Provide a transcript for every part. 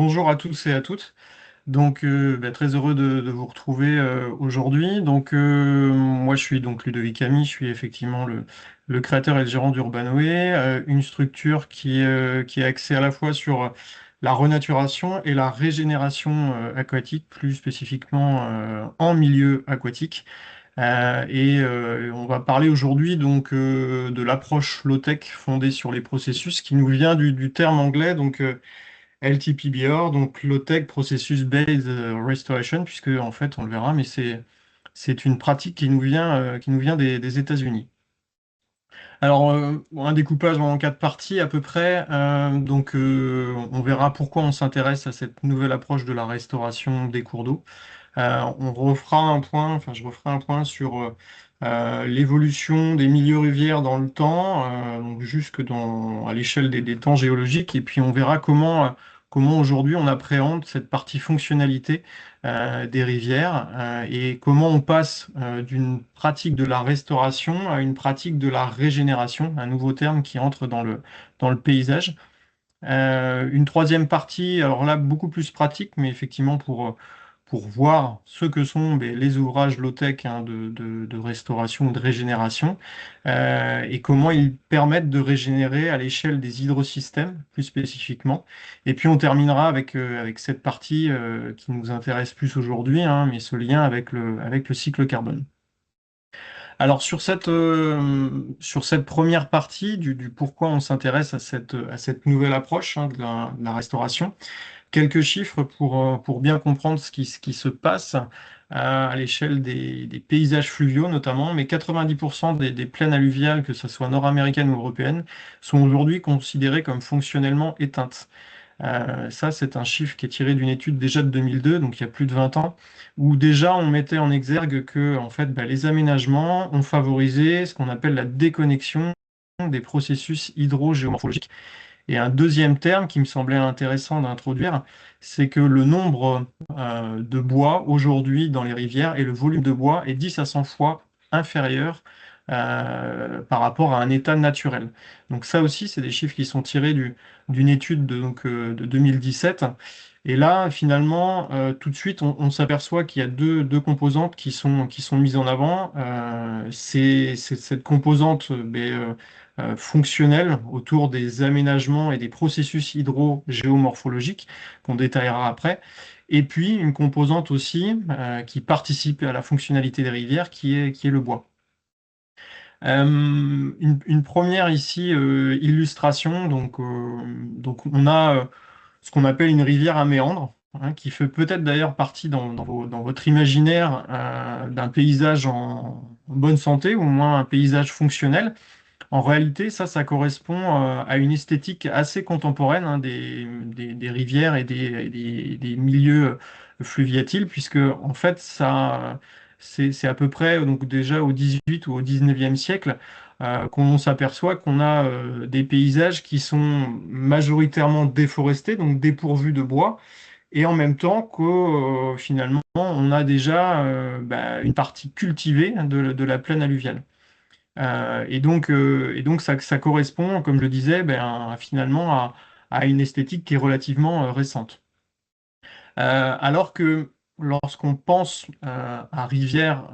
Bonjour à tous et à toutes. Très heureux de vous retrouver aujourd'hui. Moi, je suis donc Ludovic Ami, je suis effectivement le créateur et le gérant d'Urbanoe, une structure qui est axée à la fois sur la renaturation et la régénération aquatique, plus spécifiquement en milieu aquatique. On va parler aujourd'hui de l'approche low-tech fondée sur les processus qui nous vient du terme anglais, LTPBR, donc Low Tech Processus Based Restoration, puisque en fait, on le verra, mais c'est une pratique qui nous vient des États-Unis. Un découpage en quatre parties à peu près. On verra pourquoi on s'intéresse à cette nouvelle approche de la restauration des cours d'eau. On refera un point, enfin, je referai un point sur l'évolution des milieux rivières dans le temps, donc à l'échelle des temps géologiques, et puis on verra comment aujourd'hui on appréhende cette partie fonctionnalité des rivières et comment on passe d'une pratique de la restauration à une pratique de la régénération, un nouveau terme qui entre dans le paysage. Une troisième partie, alors là, beaucoup plus pratique, mais effectivement pour voir ce que sont les ouvrages low-tech de restauration ou de régénération et comment ils permettent de régénérer à l'échelle des hydrosystèmes, plus spécifiquement. Et puis on terminera avec cette partie qui nous intéresse plus aujourd'hui, hein, mais ce lien avec le cycle carbone. Alors sur cette première partie du pourquoi on s'intéresse à cette nouvelle approche hein, de la restauration, quelques chiffres pour bien comprendre ce qui se passe à l'échelle des paysages fluviaux notamment, mais 90% des plaines alluviales, que ce soit nord-américaines ou européennes, sont aujourd'hui considérées comme fonctionnellement éteintes. Ça, c'est un chiffre qui est tiré d'une étude déjà de 2002, donc il y a plus de 20 ans, où déjà on mettait en exergue que en fait, les aménagements ont favorisé ce qu'on appelle la déconnexion des processus hydrogéomorphologiques. Et un deuxième terme qui me semblait intéressant d'introduire, c'est que le nombre de bois aujourd'hui dans les rivières et le volume de bois est 10 à 100 fois inférieur par rapport à un état naturel. Donc ça aussi, c'est des chiffres qui sont tirés d'une étude de 2017. Et là, finalement, tout de suite, on s'aperçoit qu'il y a deux composantes qui sont mises en avant. C'est cette composante fonctionnelle autour des aménagements et des processus hydrogéomorphologiques qu'on détaillera après. Et puis une composante aussi qui participe à la fonctionnalité des rivières qui est le bois. Une première ici illustration, donc on a ce qu'on appelle une rivière à méandres, hein, qui fait peut-être d'ailleurs partie dans votre imaginaire d'un paysage en bonne santé, ou au moins un paysage fonctionnel. En réalité, ça correspond à une esthétique assez contemporaine hein, des rivières et des milieux fluviatiles, puisque en fait, c'est à peu près donc déjà au 18 ou au 19e siècle qu'on s'aperçoit qu'on a des paysages qui sont majoritairement déforestés, donc dépourvus de bois, et en même temps que finalement, on a déjà une partie cultivée de la plaine alluviale. Ça correspond, comme je le disais, finalement à une esthétique qui est relativement récente. Alors que lorsqu'on pense à rivière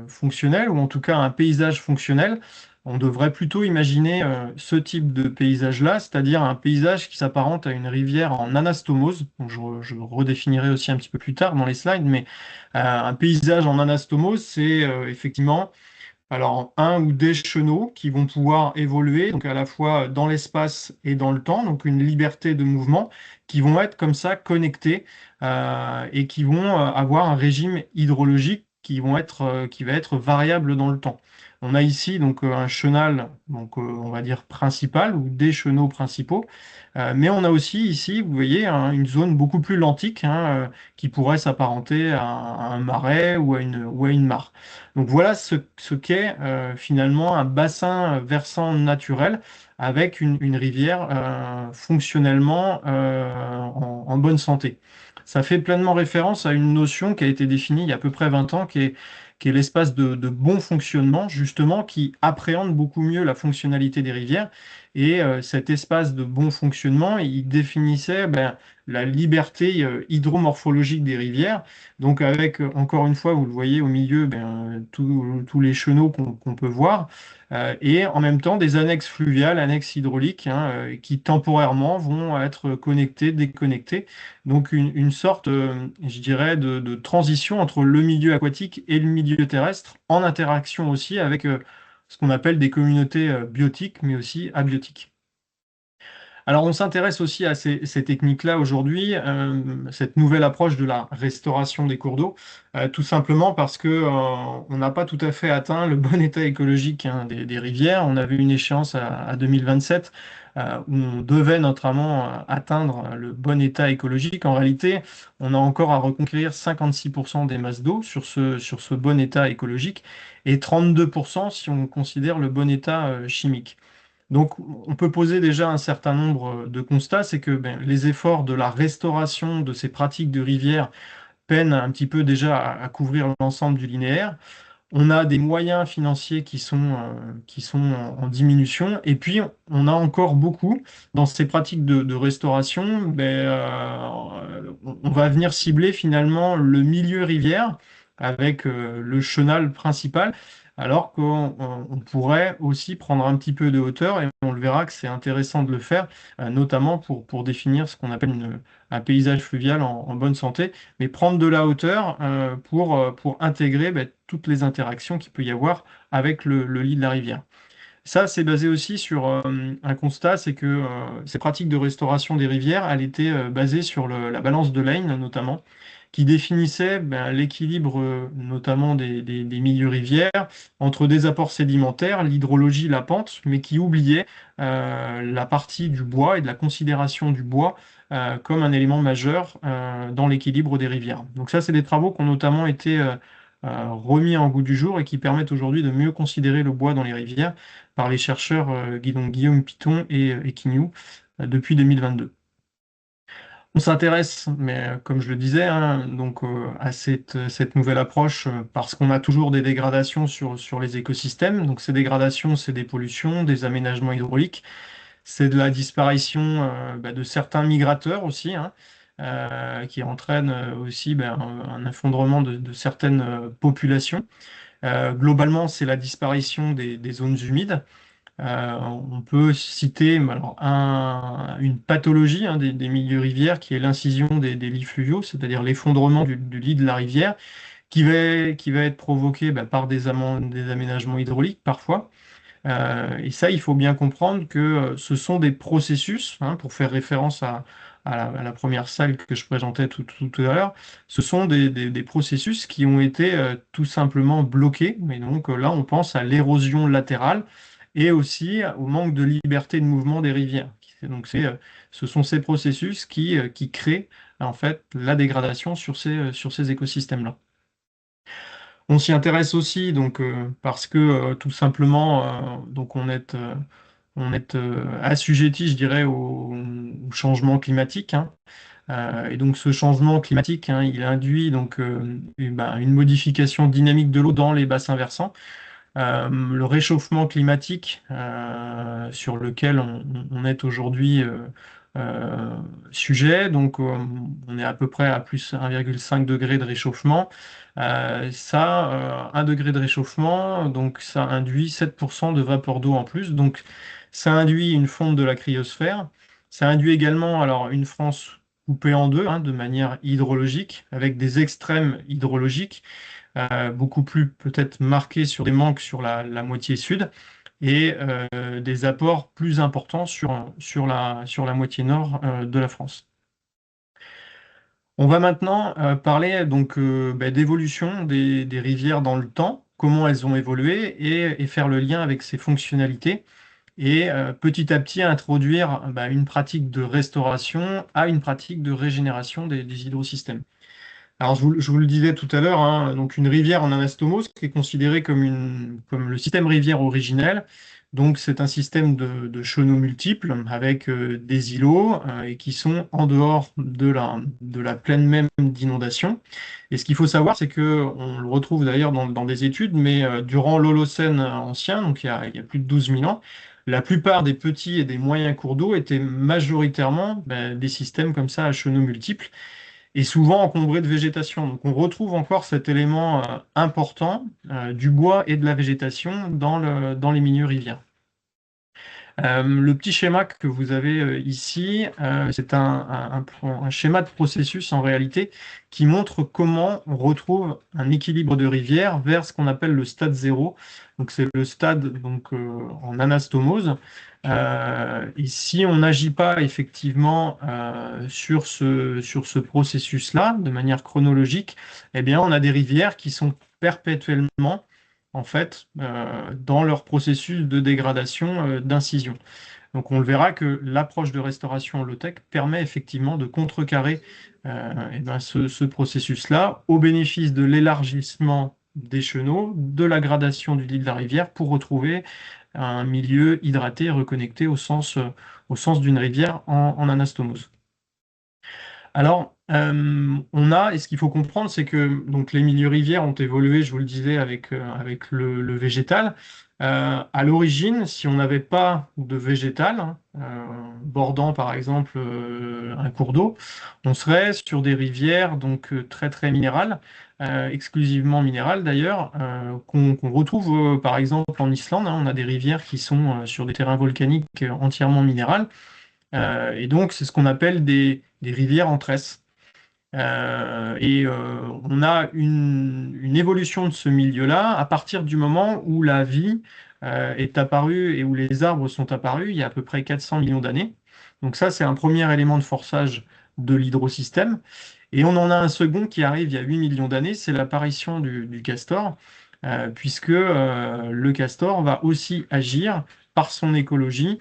fonctionnelle, ou en tout cas à un paysage fonctionnel, on devrait plutôt imaginer ce type de paysage-là, c'est-à-dire un paysage qui s'apparente à une rivière en anastomose. Donc je redéfinirai aussi un petit peu plus tard dans les slides, mais un paysage en anastomose, c'est effectivement alors, un ou des chenaux qui vont pouvoir évoluer, donc à la fois dans l'espace et dans le temps, donc une liberté de mouvement, qui vont être comme ça connectés et qui vont avoir un régime hydrologique qui va être variable dans le temps. On a ici un chenal, on va dire principal ou des chenaux principaux, mais on a aussi ici, vous voyez, hein, une zone beaucoup plus lentique hein, qui pourrait s'apparenter à un marais ou à une mare. Donc voilà ce qu'est finalement un bassin versant naturel avec une rivière fonctionnellement en bonne santé. Ça fait pleinement référence à une notion qui a été définie il y a à peu près 20 ans, qui est l'espace de bon fonctionnement, justement, qui appréhende beaucoup mieux la fonctionnalité des rivières Et cet espace de bon fonctionnement, il définissait la liberté hydromorphologique des rivières. Donc avec, encore une fois, vous le voyez au milieu, tous les chenaux qu'on peut voir, et en même temps des annexes fluviales, annexes hydrauliques, hein, qui temporairement vont être connectées, déconnectées. Donc une sorte, je dirais, de transition entre le milieu aquatique et le milieu terrestre, en interaction aussi avec ce qu'on appelle des communautés biotiques, mais aussi abiotiques. Alors, on s'intéresse aussi à ces techniques-là aujourd'hui, cette nouvelle approche de la restauration des cours d'eau, tout simplement parce que on n'a pas tout à fait atteint le bon état écologique, hein, des rivières. On avait une échéance à 2027 où on devait notamment atteindre le bon état écologique. En réalité, on a encore à reconquérir 56% des masses d'eau sur ce bon état écologique et 32% si on considère le bon état chimique. Donc, on peut poser déjà un certain nombre de constats, c'est que les efforts de la restauration de ces pratiques de rivière peinent un petit peu déjà à couvrir l'ensemble du linéaire. On a des moyens financiers qui sont en diminution, et puis on a encore beaucoup dans ces pratiques de restauration. On va venir cibler finalement le milieu rivière avec le chenal principal, alors qu'on pourrait aussi prendre un petit peu de hauteur, et on le verra que c'est intéressant de le faire, notamment pour définir ce qu'on appelle un paysage fluvial en bonne santé, mais prendre de la hauteur pour intégrer toutes les interactions qu'il peut y avoir avec le lit de la rivière. Ça, c'est basé aussi sur un constat, c'est que ces pratiques de restauration des rivières, elles étaient basées sur la balance de Lane notamment, qui définissait l'équilibre notamment des milieux rivières entre des apports sédimentaires, l'hydrologie, la pente, mais qui oubliait la partie du bois et de la considération du bois comme un élément majeur dans l'équilibre des rivières. Donc ça, c'est des travaux qui ont notamment été remis en goût du jour et qui permettent aujourd'hui de mieux considérer le bois dans les rivières par les chercheurs Guillaume Piton et Quignou depuis 2022. On s'intéresse, mais comme je le disais, hein, donc, à cette nouvelle approche parce qu'on a toujours des dégradations sur les écosystèmes. Donc ces dégradations, c'est des pollutions, des aménagements hydrauliques, c'est de la disparition de certains migrateurs aussi, hein, qui entraînent aussi un effondrement de certaines populations. Globalement, c'est la disparition des zones humides. On peut citer alors, une pathologie, hein, des milieux rivières qui est l'incision des lits fluviaux, c'est-à-dire l'effondrement du lit de la rivière, qui va être provoqué par des aménagements hydrauliques parfois. Et ça, il faut bien comprendre que ce sont des processus, hein, pour faire référence à la première salle que je présentais tout à l'heure, ce sont des processus qui ont été tout simplement bloqués. Mais donc là, on pense à l'érosion latérale et aussi au manque de liberté de mouvement des rivières. Donc ce sont ces processus qui créent en fait la dégradation sur ces écosystèmes-là. On s'y intéresse aussi donc parce que tout simplement donc on est assujetti, je dirais, au changement climatique, hein. Et donc ce changement climatique, hein, il induit donc une modification dynamique de l'eau dans les bassins versants. Le réchauffement climatique sur lequel on est aujourd'hui sujet, donc on est à peu près à plus 1,5 degré de réchauffement. 1 degré de réchauffement, donc ça induit 7% de vapeur d'eau en plus, donc ça induit une fonte de la cryosphère. Ça induit également alors une France coupée en deux, hein, de manière hydrologique, avec des extrêmes hydrologiques beaucoup plus peut-être marqué sur des manques sur la moitié sud et des apports plus importants sur la moitié nord de la France. On va maintenant parler donc d'évolution des rivières dans le temps, comment elles ont évolué et faire le lien avec ces fonctionnalités et petit à petit introduire une pratique de restauration à une pratique de régénération des hydrosystèmes. Alors, je vous le disais tout à l'heure, hein, donc une rivière en anastomose qui est considérée comme le système rivière originel. Donc, c'est un système de chenaux multiples avec des îlots et qui sont en dehors de la plaine même d'inondation. Et ce qu'il faut savoir, c'est que on le retrouve d'ailleurs dans des études, mais durant l'Holocène ancien, donc il y a plus de 12 000 ans, la plupart des petits et des moyens cours d'eau étaient majoritairement des systèmes comme ça à chenaux multiples et souvent encombrés de végétation. Donc on retrouve encore cet élément important du bois et de la végétation dans les milieux rivières. Le petit schéma que vous avez ici, c'est un schéma de processus en réalité qui montre comment on retrouve un équilibre de rivière vers ce qu'on appelle le stade zéro. Donc c'est le stade donc, en anastomose. Et si on n'agit pas effectivement sur ce processus-là de manière chronologique, eh bien on a des rivières qui sont perpétuellement en fait, dans leur processus de dégradation, d'incision. Donc on le verra que l'approche de restauration low-tech permet effectivement de contrecarrer ce processus-là au bénéfice de l'élargissement des chenaux, de la gradation du lit de la rivière pour retrouver un milieu hydraté et reconnecté au sens d'une rivière en anastomose. Alors, et ce qu'il faut comprendre, c'est que donc, les milieux rivières ont évolué, je vous le disais, avec le végétal. À l'origine, si on n'avait pas de végétal, hein, bordant par exemple un cours d'eau, on serait sur des rivières donc très très minérales, exclusivement minérales d'ailleurs, qu'on retrouve par exemple en Islande, hein. On a des rivières qui sont sur des terrains volcaniques entièrement minérales. Et donc, c'est ce qu'on appelle des rivières en tresse. On a une évolution de ce milieu-là à partir du moment où la vie est apparue et où les arbres sont apparus il y a à peu près 400 millions d'années. Donc ça, c'est un premier élément de forçage de l'hydrosystème. Et on en a un second qui arrive il y a 8 millions d'années, c'est l'apparition du castor, puisque le castor va aussi agir par son écologie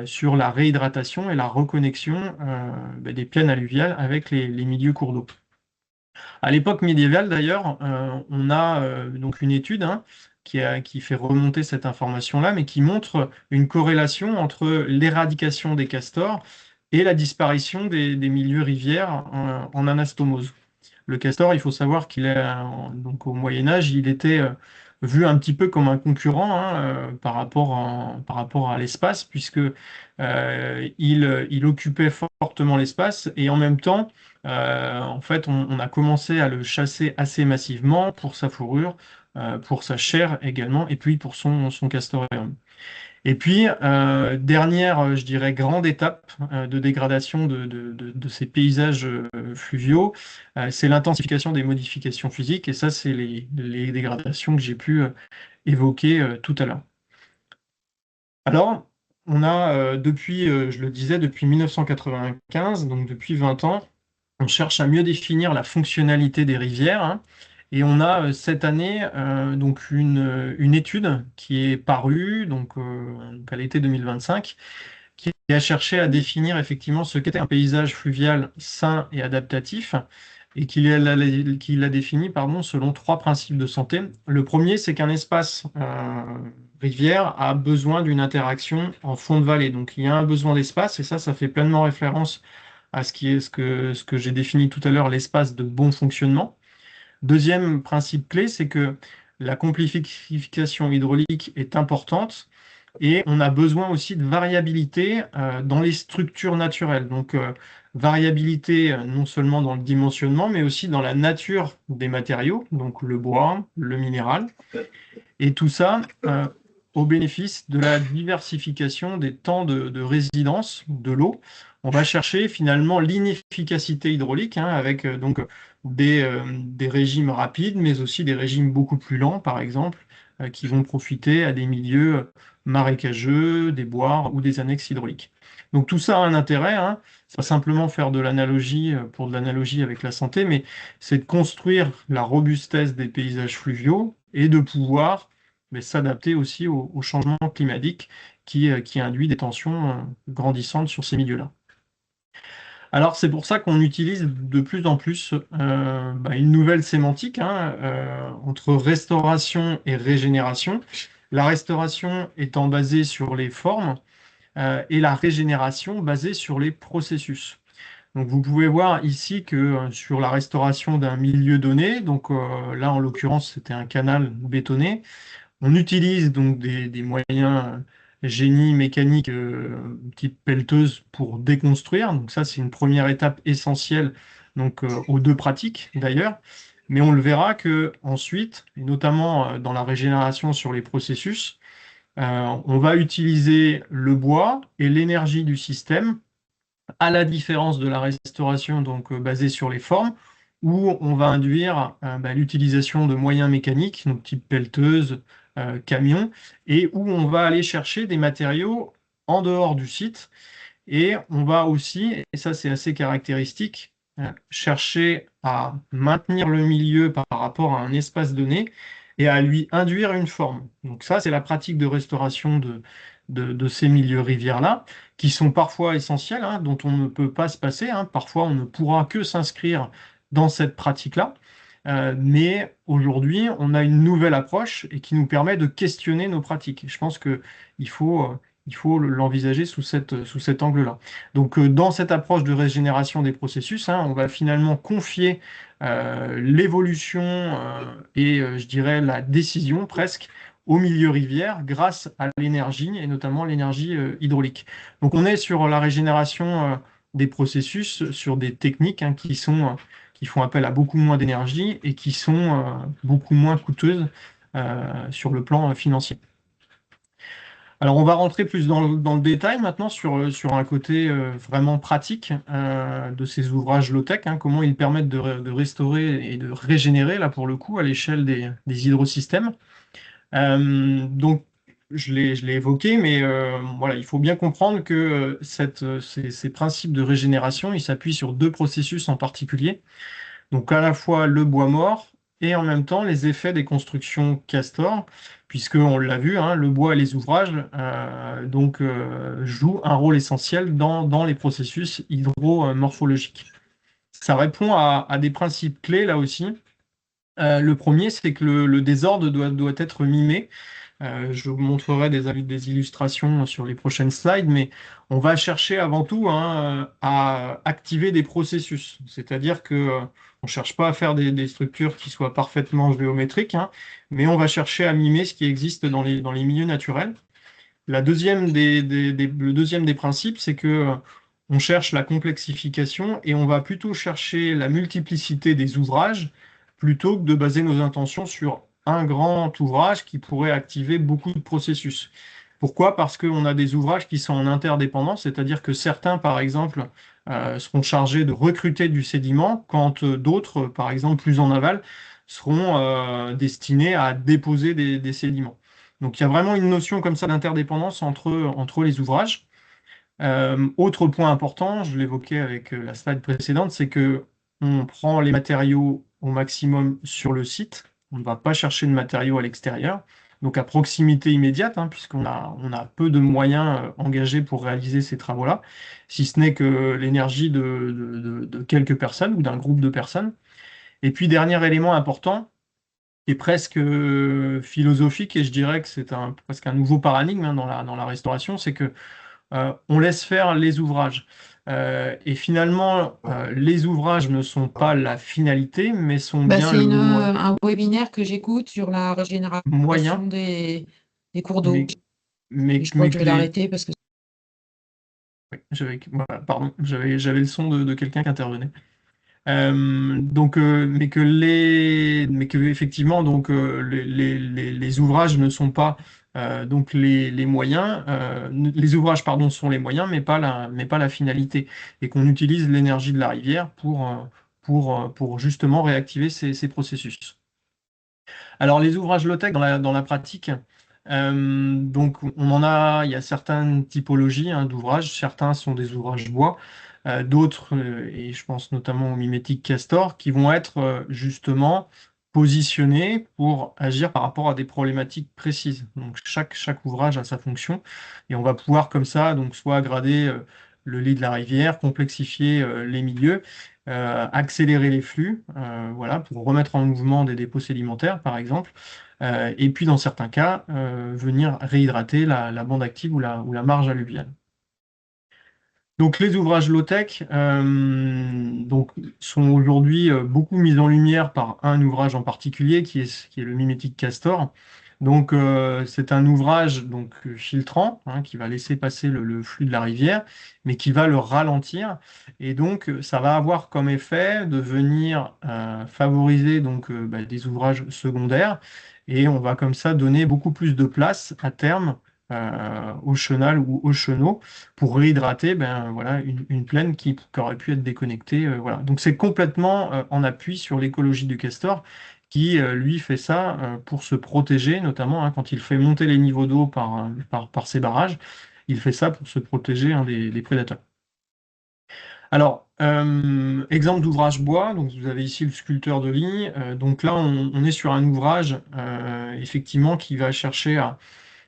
sur la réhydratation et la reconnexion des plaines alluviales avec les milieux cours d'eau. À l'époque médiévale, d'ailleurs, on a donc une étude hein, qui fait remonter cette information-là, mais qui montre une corrélation entre l'éradication des castors et la disparition des milieux rivières en anastomose. Le castor, il faut savoir qu'il est donc au Moyen Âge, il était vu un petit peu comme un concurrent hein, par rapport à l'espace, puisque il occupait fortement l'espace et en même temps, en fait, on a commencé à le chasser assez massivement pour sa fourrure, pour sa chair également, et puis pour son castoreum. Et puis, dernière, je dirais, grande étape de dégradation de ces paysages fluviaux, c'est l'intensification des modifications physiques. Et ça, c'est les dégradations que j'ai pu évoquer tout à l'heure. Alors, on a depuis, je le disais, depuis 1995, donc depuis 20 ans, on cherche à mieux définir la fonctionnalité des rivières, hein. Et on a cette année donc une étude qui est parue donc à l'été 2025 qui a cherché à définir effectivement ce qu'était un paysage fluvial sain et adaptatif et qui l'a défini pardon, selon trois principes de santé. Le premier, c'est qu'un espace rivière a besoin d'une interaction en fond de vallée. Donc il y a un besoin d'espace et ça fait pleinement référence à ce que j'ai défini tout à l'heure, l'espace de bon fonctionnement. Deuxième principe clé, c'est que la complexification hydraulique est importante et on a besoin aussi de variabilité dans les structures naturelles. Donc, variabilité non seulement dans le dimensionnement, mais aussi dans la nature des matériaux, donc le bois, le minéral. Et tout ça au bénéfice de la diversification des temps de résidence de l'eau. On va chercher finalement l'inefficacité hydraulique hein, avec donc des régimes rapides, mais aussi des régimes beaucoup plus lents, par exemple, qui vont profiter à des milieux marécageux, des bois ou des annexes hydrauliques. Donc tout ça a un intérêt, hein. C'est pas simplement faire de l'analogie pour de l'analogie avec la santé, mais c'est de construire la robustesse des paysages fluviaux et de pouvoir mais s'adapter aussi au changement climatique qui induit des tensions grandissantes sur ces milieux-là. Alors c'est pour ça qu'on utilise de plus en plus une nouvelle sémantique hein, entre restauration et régénération. La restauration étant basée sur les formes et la régénération basée sur les processus. Donc vous pouvez voir ici que sur la restauration d'un milieu donné, donc là en l'occurrence c'était un canal bétonné, on utilise donc des moyens génie mécanique type pelleteuse pour déconstruire. Donc ça, c'est une première étape essentielle donc, aux deux pratiques d'ailleurs. Mais on le verra que ensuite, et notamment dans la régénération sur les processus, on va utiliser le bois et l'énergie du système, à la différence de la restauration donc basée sur les formes, où on va induire l'utilisation de moyens mécaniques, donc type pelleteuse, camion, et où on va aller chercher des matériaux en dehors du site et on va aussi, et ça c'est assez caractéristique, chercher à maintenir le milieu par rapport à un espace donné et à lui induire une forme. Donc ça, c'est la pratique de restauration de ces milieux rivières-là, qui sont parfois essentiels, hein, dont on ne peut pas se passer, hein. Parfois, on ne pourra que s'inscrire dans cette pratique-là. Mais aujourd'hui, on a une nouvelle approche et qui nous permet de questionner nos pratiques. Je pense qu'il faut il faut l'envisager sous cet angle-là. Donc, dans cette approche de régénération des processus, hein, on va finalement confier l'évolution et, je dirais, la décision presque au milieu rivière grâce à l'énergie et notamment l'énergie hydraulique. Donc, on est sur la régénération des processus, sur des techniques hein, qui font appel à beaucoup moins d'énergie et qui sont beaucoup moins coûteuses sur le plan financier. Alors, on va rentrer plus dans le détail maintenant sur un côté vraiment pratique de ces ouvrages low-tech, hein, comment ils permettent de restaurer et de régénérer, là pour le coup, à l'échelle des hydrosystèmes. Donc, je l'ai évoqué, mais voilà, il faut bien comprendre que ces principes de régénération, ils s'appuient sur deux processus en particulier. Donc à la fois le bois mort et en même temps les effets des constructions Castor, puisque on l'a vu, hein, le bois et les ouvrages jouent un rôle essentiel dans les processus hydromorphologiques. Ça répond à des principes clés là aussi. Le premier, c'est que le désordre doit être mimé. Je vous montrerai des illustrations sur les prochaines slides, mais on va chercher avant tout hein, à activer des processus. C'est-à-dire que on ne cherche pas à faire des structures qui soient parfaitement géométriques, hein, mais on va chercher à mimer ce qui existe dans les milieux naturels. Le deuxième des principes, c'est que on cherche la complexification et on va plutôt chercher la multiplicité des ouvrages plutôt que de baser nos intentions sur un grand ouvrage qui pourrait activer beaucoup de processus. Pourquoi? Parce qu'on a des ouvrages qui sont en interdépendance, c'est-à-dire que certains, par exemple, seront chargés de recruter du sédiment, quand d'autres, par exemple plus en aval, seront destinés à déposer des sédiments. Donc il y a vraiment une notion comme ça d'interdépendance entre les ouvrages. Autre point important, je l'évoquais avec la slide précédente, c'est que on prend les matériaux au maximum sur le site. On ne va pas chercher de matériaux à l'extérieur, donc à proximité immédiate, hein, on a peu de moyens engagés pour réaliser ces travaux-là, si ce n'est que l'énergie de quelques personnes ou d'un groupe de personnes. Et puis, dernier élément important, qui est presque philosophique, et je dirais que c'est presque un nouveau paradigme hein, dans la restauration, c'est que on laisse faire les ouvrages. Et finalement, les ouvrages ne sont pas la finalité, mais sont Bah, bien c'est le un webinaire que j'écoute sur la moyen, régénération des cours d'eau. mais, Et je crois mais que je que vais les... l'arrêter parce que oui, voilà, pardon, j'avais le son de quelqu'un qui intervenait. Mais que effectivement, donc les ouvrages ne sont pas donc les moyens. Les ouvrages, pardon, sont les moyens, mais pas la finalité, et qu'on utilise l'énergie de la rivière pour justement réactiver ces processus. Alors, les ouvrages low-tech dans la pratique, donc il y a certaines typologies hein, d'ouvrages. Certains sont des ouvrages bois, d'autres, et je pense notamment au mimétique Castor, qui vont être justement positionnés pour agir par rapport à des problématiques précises. Donc, chaque ouvrage a sa fonction, et on va pouvoir comme ça, donc soit grader le lit de la rivière, complexifier les milieux, accélérer les flux, voilà, pour remettre en mouvement des dépôts sédimentaires, par exemple, et puis dans certains cas, venir réhydrater la bande active ou la marge alluviale. Donc les ouvrages low-tech sont aujourd'hui beaucoup mis en lumière par un ouvrage en particulier qui est le mimétique Castor. Donc, c'est un ouvrage donc filtrant, hein, qui va laisser passer le flux de la rivière, mais qui va le ralentir. Et donc, ça va avoir comme effet de venir favoriser donc des ouvrages secondaires. Et on va comme ça donner beaucoup plus de place à terme au chenal ou au chenot pour réhydrater voilà, une plaine qui aurait pu être déconnectée. Voilà. Donc, c'est complètement en appui sur l'écologie du castor qui, lui, fait ça pour se protéger, notamment hein, quand il fait monter les niveaux d'eau par ces barrages. Il fait ça pour se protéger hein, des prédateurs. Alors, exemple d'ouvrage bois, donc vous avez ici le sculpteur de lit. Donc là, on est sur un ouvrage effectivement qui va chercher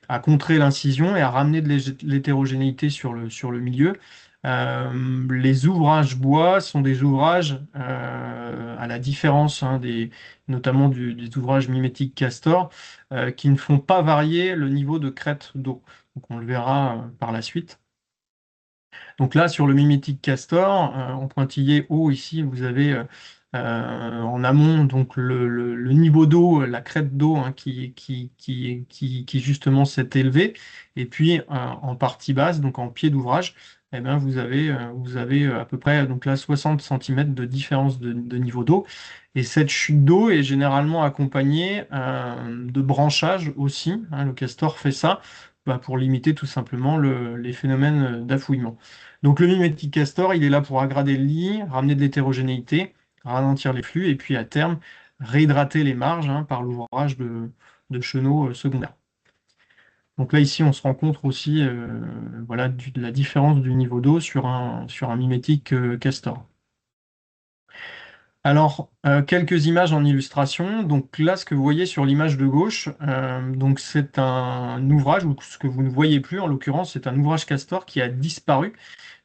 à contrer l'incision et à ramener de l'hétérogénéité sur le milieu. Les ouvrages bois sont des ouvrages, à la différence hein, notamment des ouvrages mimétiques Castor, qui ne font pas varier le niveau de crête d'eau. Donc on le verra par la suite. Donc là, sur le mimétique castor, en pointillé haut ici, vous avez en amont donc le niveau d'eau, la crête d'eau hein, qui justement s'est élevée. Et puis en partie basse, donc en pied d'ouvrage, eh ben, vous avez à peu près donc là 60 cm de différence de niveau d'eau. Et cette chute d'eau est généralement accompagnée de branchage aussi, hein. Le castor fait ça pour limiter tout simplement les phénomènes d'affouillement. Donc le mimétique castor, il est là pour aggrader le lit, ramener de l'hétérogénéité, ralentir les flux et puis à terme réhydrater les marges hein, par l'ouvrage de chenaux secondaires. Donc là ici on se rend compte aussi voilà, de la différence du niveau d'eau sur un mimétique castor. Alors, quelques images en illustration. Donc là, ce que vous voyez sur l'image de gauche, donc c'est un ouvrage, ou ce que vous ne voyez plus, en l'occurrence, c'est un ouvrage castor qui a disparu,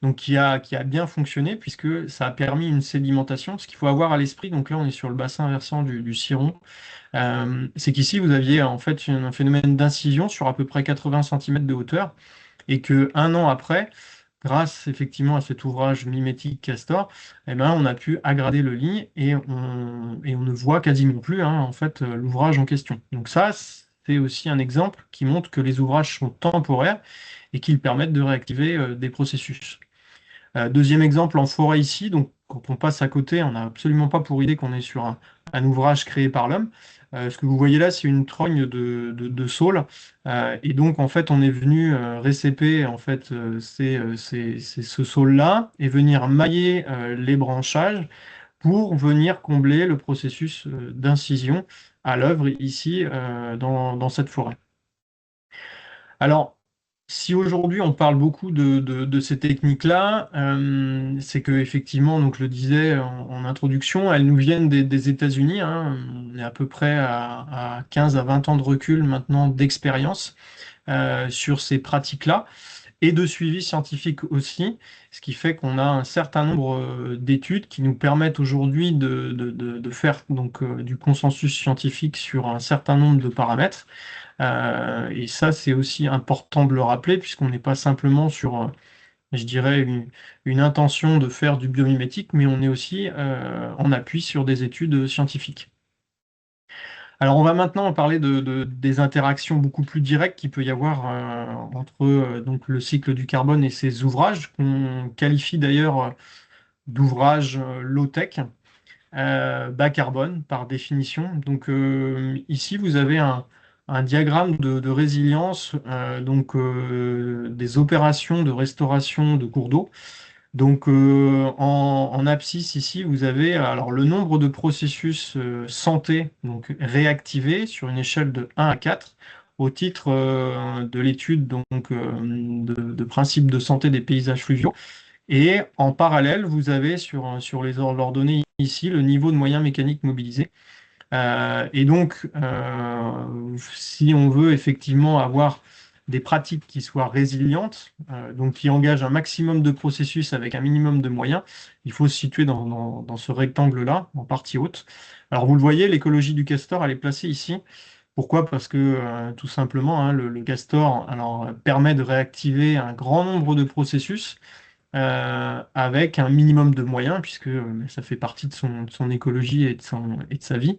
donc qui a bien fonctionné, puisque ça a permis une sédimentation. Ce qu'il faut avoir à l'esprit, donc là, on est sur le bassin versant du Ciron, c'est qu'ici, vous aviez en fait un phénomène d'incision sur à peu près 80 cm de hauteur, et que un an après, grâce effectivement à cet ouvrage mimétique Castor, eh ben, on a pu aggrader le lit et on ne voit quasiment plus hein, en fait, l'ouvrage en question. Donc ça, c'est aussi un exemple qui montre que les ouvrages sont temporaires et qu'ils permettent de réactiver des processus. Deuxième exemple en forêt ici, donc quand on passe à côté, on n'a absolument pas pour idée qu'on est sur un ouvrage créé par l'homme. Ce que vous voyez là, c'est une trogne de saule. Et donc, en fait, on est venu récéper en fait, ce saule-là et venir mailler les branchages pour venir combler le processus d'incision à l'œuvre ici dans cette forêt. Alors, si aujourd'hui on parle beaucoup de ces techniques-là, c'est que effectivement, donc je le disais en introduction, elles nous viennent des États-Unis, hein. On est à peu près à 15 à 20 ans de recul maintenant d'expérience sur ces pratiques-là et de suivi scientifique aussi, ce qui fait qu'on a un certain nombre d'études qui nous permettent aujourd'hui de faire donc, du consensus scientifique sur un certain nombre de paramètres. Et ça, c'est aussi important de le rappeler, puisqu'on n'est pas simplement sur, je dirais, une intention de faire du biomimétique, mais on est aussi en appui sur des études scientifiques. Alors, on va maintenant parler des interactions beaucoup plus directes qu'il peut y avoir entre donc, le cycle du carbone et ces ouvrages, qu'on qualifie d'ailleurs d'ouvrages low-tech, bas carbone par définition. Donc ici, vous avez un diagramme de résilience donc, des opérations de restauration de cours d'eau. Donc en abscisse ici, vous avez alors le nombre de processus santé donc réactivés sur une échelle de 1 à 4 au titre de l'étude donc de principe de santé des paysages fluviaux. Et en parallèle, vous avez sur les ordonnées ici le niveau de moyens mécaniques mobilisés. Et donc, si on veut effectivement avoir des pratiques qui soient résilientes, donc qui engagent un maximum de processus avec un minimum de moyens, il faut se situer dans ce rectangle-là, en partie haute. Alors vous le voyez, l'écologie du castor, elle est placée ici. Pourquoi? Parce que tout simplement, hein, le castor alors, permet de réactiver un grand nombre de processus avec un minimum de moyens, puisque ça fait partie de son écologie et de sa vie.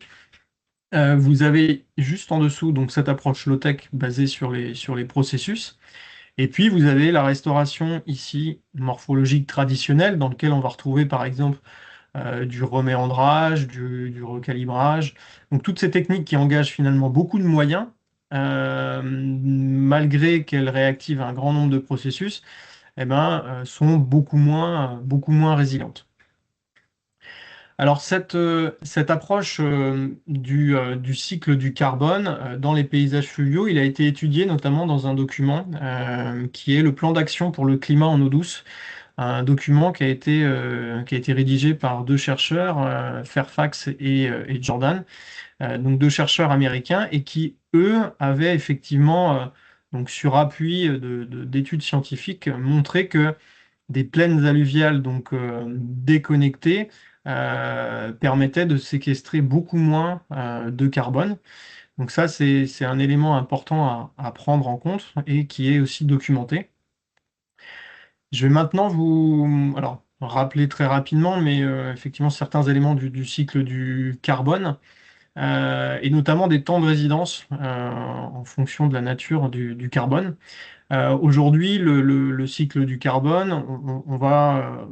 Vous avez juste en dessous donc cette approche low-tech basée sur les processus. Et puis vous avez la restauration ici morphologique traditionnelle dans lequel on va retrouver par exemple du reméandrage, du recalibrage. Donc toutes ces techniques qui engagent finalement beaucoup de moyens, malgré qu'elles réactivent un grand nombre de processus, eh ben, sont beaucoup moins résilientes. Alors cette approche du cycle du carbone dans les paysages fluviaux, il a été étudié notamment dans un document qui est le plan d'action pour le climat en eau douce, un document qui a été rédigé par deux chercheurs, Fairfax et Jordan, donc deux chercheurs américains, et qui, eux, avaient effectivement, donc sur appui d'études scientifiques, montré que des plaines alluviales donc déconnectées permettaient de séquestrer beaucoup moins de carbone. Donc ça, c'est un élément important à prendre en compte et qui est aussi documenté. Je vais maintenant vous alors, rappeler très rapidement, mais effectivement certains éléments du cycle du carbone, et notamment des temps de résidence en fonction de la nature du carbone. Aujourd'hui, le cycle du carbone, on va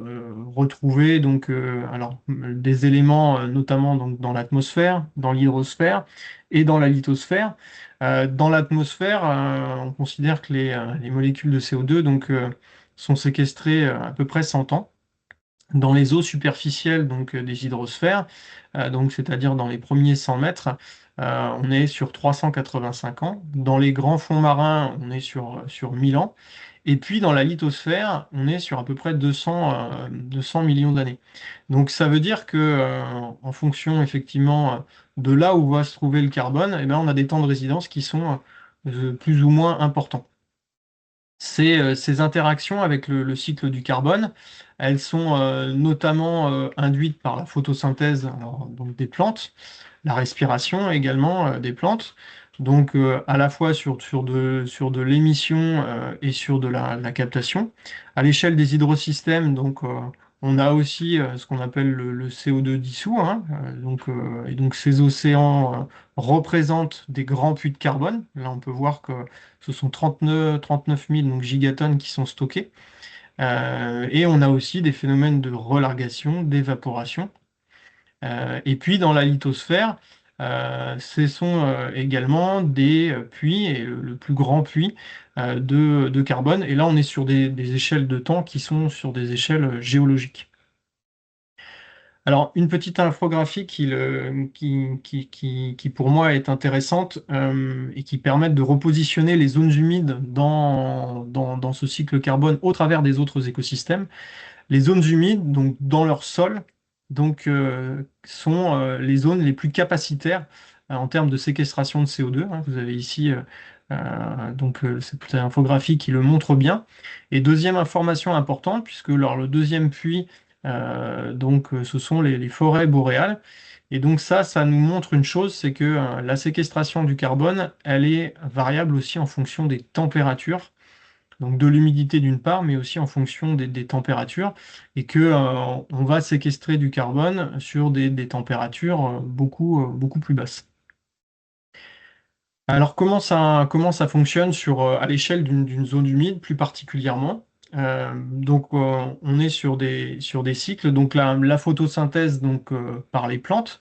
retrouver donc alors des éléments notamment donc, dans l'atmosphère, dans l'hydrosphère et dans la lithosphère. Dans l'atmosphère, on considère que les molécules de CO2 donc, sont séquestrées à peu près 100 ans. Dans les eaux superficielles donc, des hydrosphères, donc, c'est-à-dire dans les premiers 100 mètres, on est sur 385 ans. Dans les grands fonds marins, on est sur 1000 ans. Et puis dans la lithosphère, on est sur à peu près 200 millions d'années. Donc ça veut dire que en fonction effectivement de là où va se trouver le carbone, eh ben, on a des temps de résidence qui sont plus ou moins importants. Ces interactions avec le cycle du carbone, elles sont notamment induites par la photosynthèse alors, donc des plantes, la respiration également des plantes, donc à la fois sur de l'émission et sur de la captation. À l'échelle des hydrosystèmes, donc, on a aussi ce qu'on appelle le CO2 dissous, hein, et donc ces océans représentent des grands puits de carbone. Là, on peut voir que ce sont 39 000 donc, gigatonnes qui sont stockées. Et on a aussi des phénomènes de relargation, d'évaporation. Et puis dans la lithosphère, ce sont également des puits, et le plus grand puits de carbone. Et là, on est sur des échelles de temps qui sont sur des échelles géologiques. Alors, une petite infographie qui, pour moi est intéressante et qui permet de repositionner les zones humides dans ce cycle carbone au travers des autres écosystèmes. Les zones humides, donc dans leur sol, donc, sont les zones les plus capacitaires en termes de séquestration de CO2, hein. Vous avez ici donc, cette infographie qui le montre bien. Et deuxième information importante, puisque le deuxième puits, donc, ce sont les forêts boréales. Et donc ça nous montre une chose, c'est que la séquestration du carbone, elle est variable aussi en fonction des températures donc de l'humidité d'une part, mais aussi en fonction des températures, et que on va séquestrer du carbone sur des températures beaucoup plus basses. Alors comment ça fonctionne à l'échelle d'une zone humide plus particulièrement? Donc on est sur des cycles, donc la photosynthèse donc, par les plantes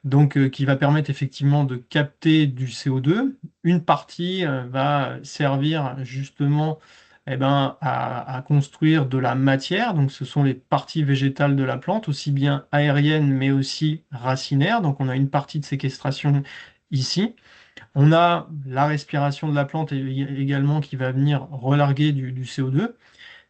donc qui va permettre effectivement de capter du CO2. Une partie va servir justement eh ben, à construire de la matière, donc ce sont les parties végétales de la plante, aussi bien aériennes mais aussi racinaires, donc on a une partie de séquestration ici. On a la respiration de la plante également qui va venir relarguer du CO2.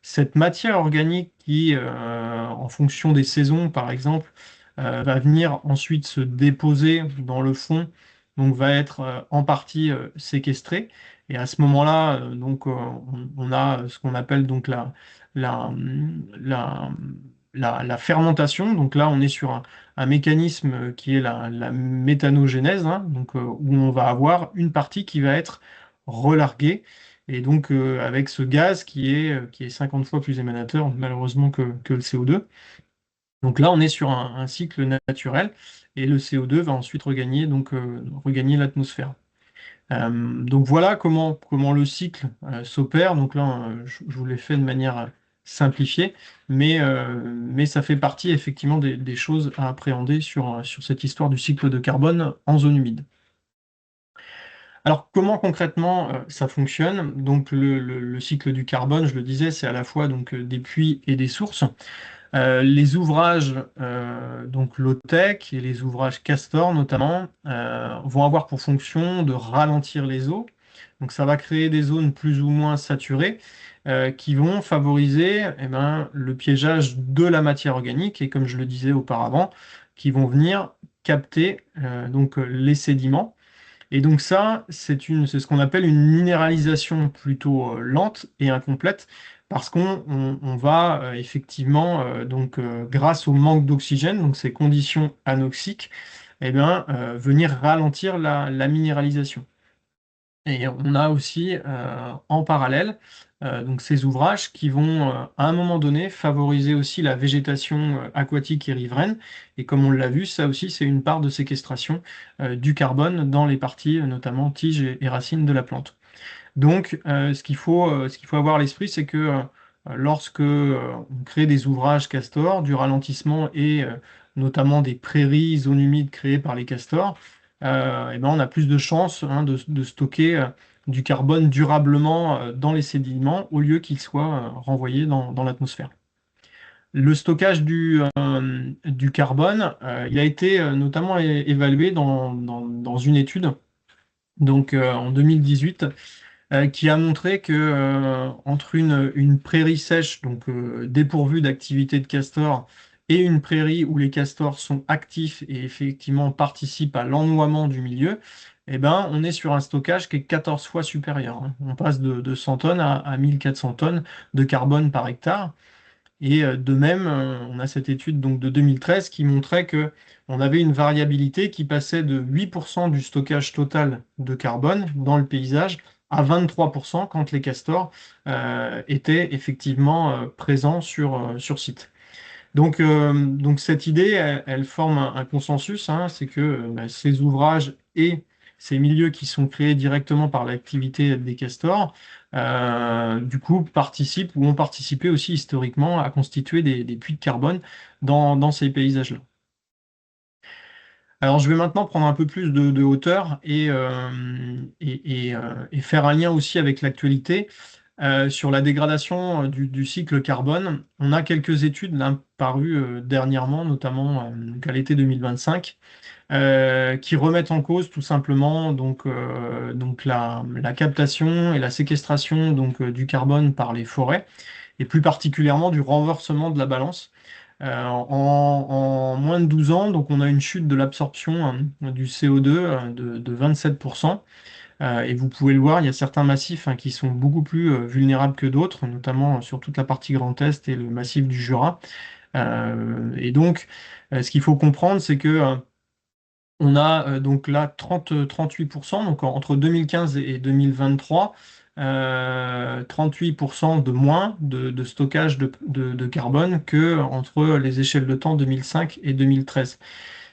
Cette matière organique qui, en fonction des saisons, par exemple, va venir ensuite se déposer dans le fond, donc va être en partie séquestrée. Et à ce moment-là, donc, on a ce qu'on appelle donc la, la, la fermentation. Donc là, on est sur un mécanisme qui est la méthanogénèse, hein, donc, où on va avoir une partie qui va être relarguée et donc, avec ce gaz qui est 50 fois plus émanateur, malheureusement, que le CO2. Donc là, on est sur un cycle naturel et le CO2 va ensuite regagner, regagner l'atmosphère. Donc voilà comment le cycle s'opère. Donc là, je vous l'ai fait de manière simplifiée, mais ça fait partie effectivement des choses à appréhender sur cette histoire du cycle de carbone en zone humide. Alors comment concrètement ça fonctionne? Donc le cycle du carbone, je le disais, c'est à la fois des puits et des sources. Les ouvrages donc low-tech et les ouvrages Castor notamment vont avoir pour fonction de ralentir les eaux. Donc ça va créer des zones plus ou moins saturées qui vont favoriser le piégeage de la matière organique et comme je le disais auparavant, qui vont venir capter les sédiments. Et donc ça, c'est ce qu'on appelle une minéralisation plutôt lente et incomplète, parce qu'on va effectivement, grâce au manque d'oxygène, donc ces conditions anoxiques, venir ralentir la minéralisation. Et on a aussi en parallèle ces ouvrages qui vont à un moment donné favoriser aussi la végétation aquatique et riveraine. Et comme on l'a vu, ça aussi c'est une part de séquestration du carbone dans les parties notamment tiges et racines de la plante. Donc, ce qu'il faut avoir à l'esprit, c'est que lorsque on crée des ouvrages castors, du ralentissement et notamment des prairies, zones humides créées par les castors, on a plus de chances de stocker du carbone durablement dans les sédiments au lieu qu'il soit renvoyé dans l'atmosphère. Le stockage du carbone, il a été notamment évalué dans une étude en 2018 qui a montré que entre une prairie sèche, dépourvue d'activité de castors, et une prairie où les castors sont actifs et effectivement participent à l'ennoiement du milieu, on est sur un stockage qui est 14 fois supérieur, hein. On passe de 100 tonnes à 1400 tonnes de carbone par hectare. Et de même, on a cette étude de 2013 qui montrait que on avait une variabilité qui passait de 8% du stockage total de carbone dans le paysage à 23% quand les castors étaient effectivement présents sur site. Donc cette idée, elle forme un consensus, hein, c'est que ces ouvrages et ces milieux qui sont créés directement par l'activité des castors, du coup, participent ou ont participé aussi historiquement à constituer des puits de carbone dans ces paysages-là. Alors, je vais maintenant prendre un peu plus de hauteur et faire un lien aussi avec l'actualité sur la dégradation du cycle carbone. On a quelques études là, parues dernièrement, notamment à l'été 2025, qui remettent en cause tout simplement la captation et la séquestration du carbone par les forêts et plus particulièrement du renversement de la balance. En moins de 12 ans, donc on a une chute de l'absorption du CO2 de 27%. Et vous pouvez le voir, il y a certains massifs qui sont beaucoup plus vulnérables que d'autres, notamment sur toute la partie Grand Est et le massif du Jura. Ce qu'il faut comprendre, c'est que on a donc là 38%, donc entre 2015 et 2023, 38% de moins de stockage de carbone que entre les échelles de temps 2005 et 2013.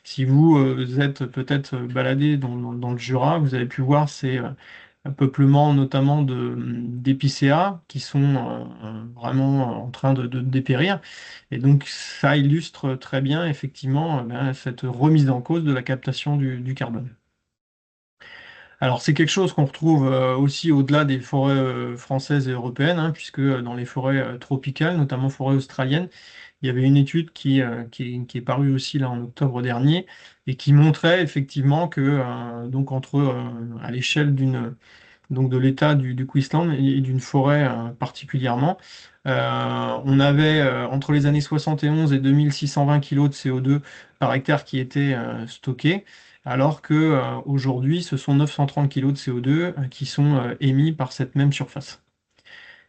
Si vous êtes peut-être baladé dans le Jura, vous avez pu voir ces peuplements notamment d'épicéas qui sont vraiment en train de dépérir. Et donc ça illustre très bien effectivement cette remise en cause de la captation du carbone. Alors c'est quelque chose qu'on retrouve aussi au-delà des forêts françaises et européennes, hein, puisque dans les forêts tropicales, notamment forêts australiennes, il y avait une étude qui est parue aussi là en octobre dernier et qui montrait effectivement que à l'échelle de l'État du Queensland et d'une forêt particulièrement. On avait entre les années 71 et 2620 kg de CO2 par hectare qui étaient stockés, alors que aujourd'hui, ce sont 930 kg de CO2 qui sont émis par cette même surface.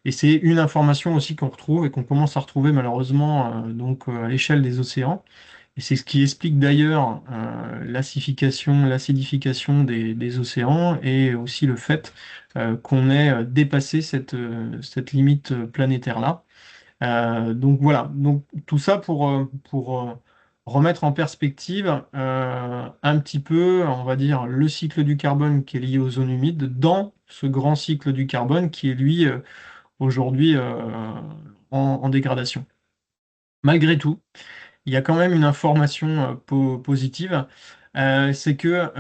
Et c'est une information aussi qu'on retrouve et qu'on commence à retrouver malheureusement à l'échelle des océans. Et c'est ce qui explique d'ailleurs l'acidification des océans et aussi le fait qu'on ait dépassé cette limite planétaire-là. Donc voilà, donc tout ça pour remettre en perspective un petit peu, on va dire, le cycle du carbone qui est lié aux zones humides dans ce grand cycle du carbone qui est lui aujourd'hui en dégradation. Malgré tout, il y a quand même une information positive, c'est que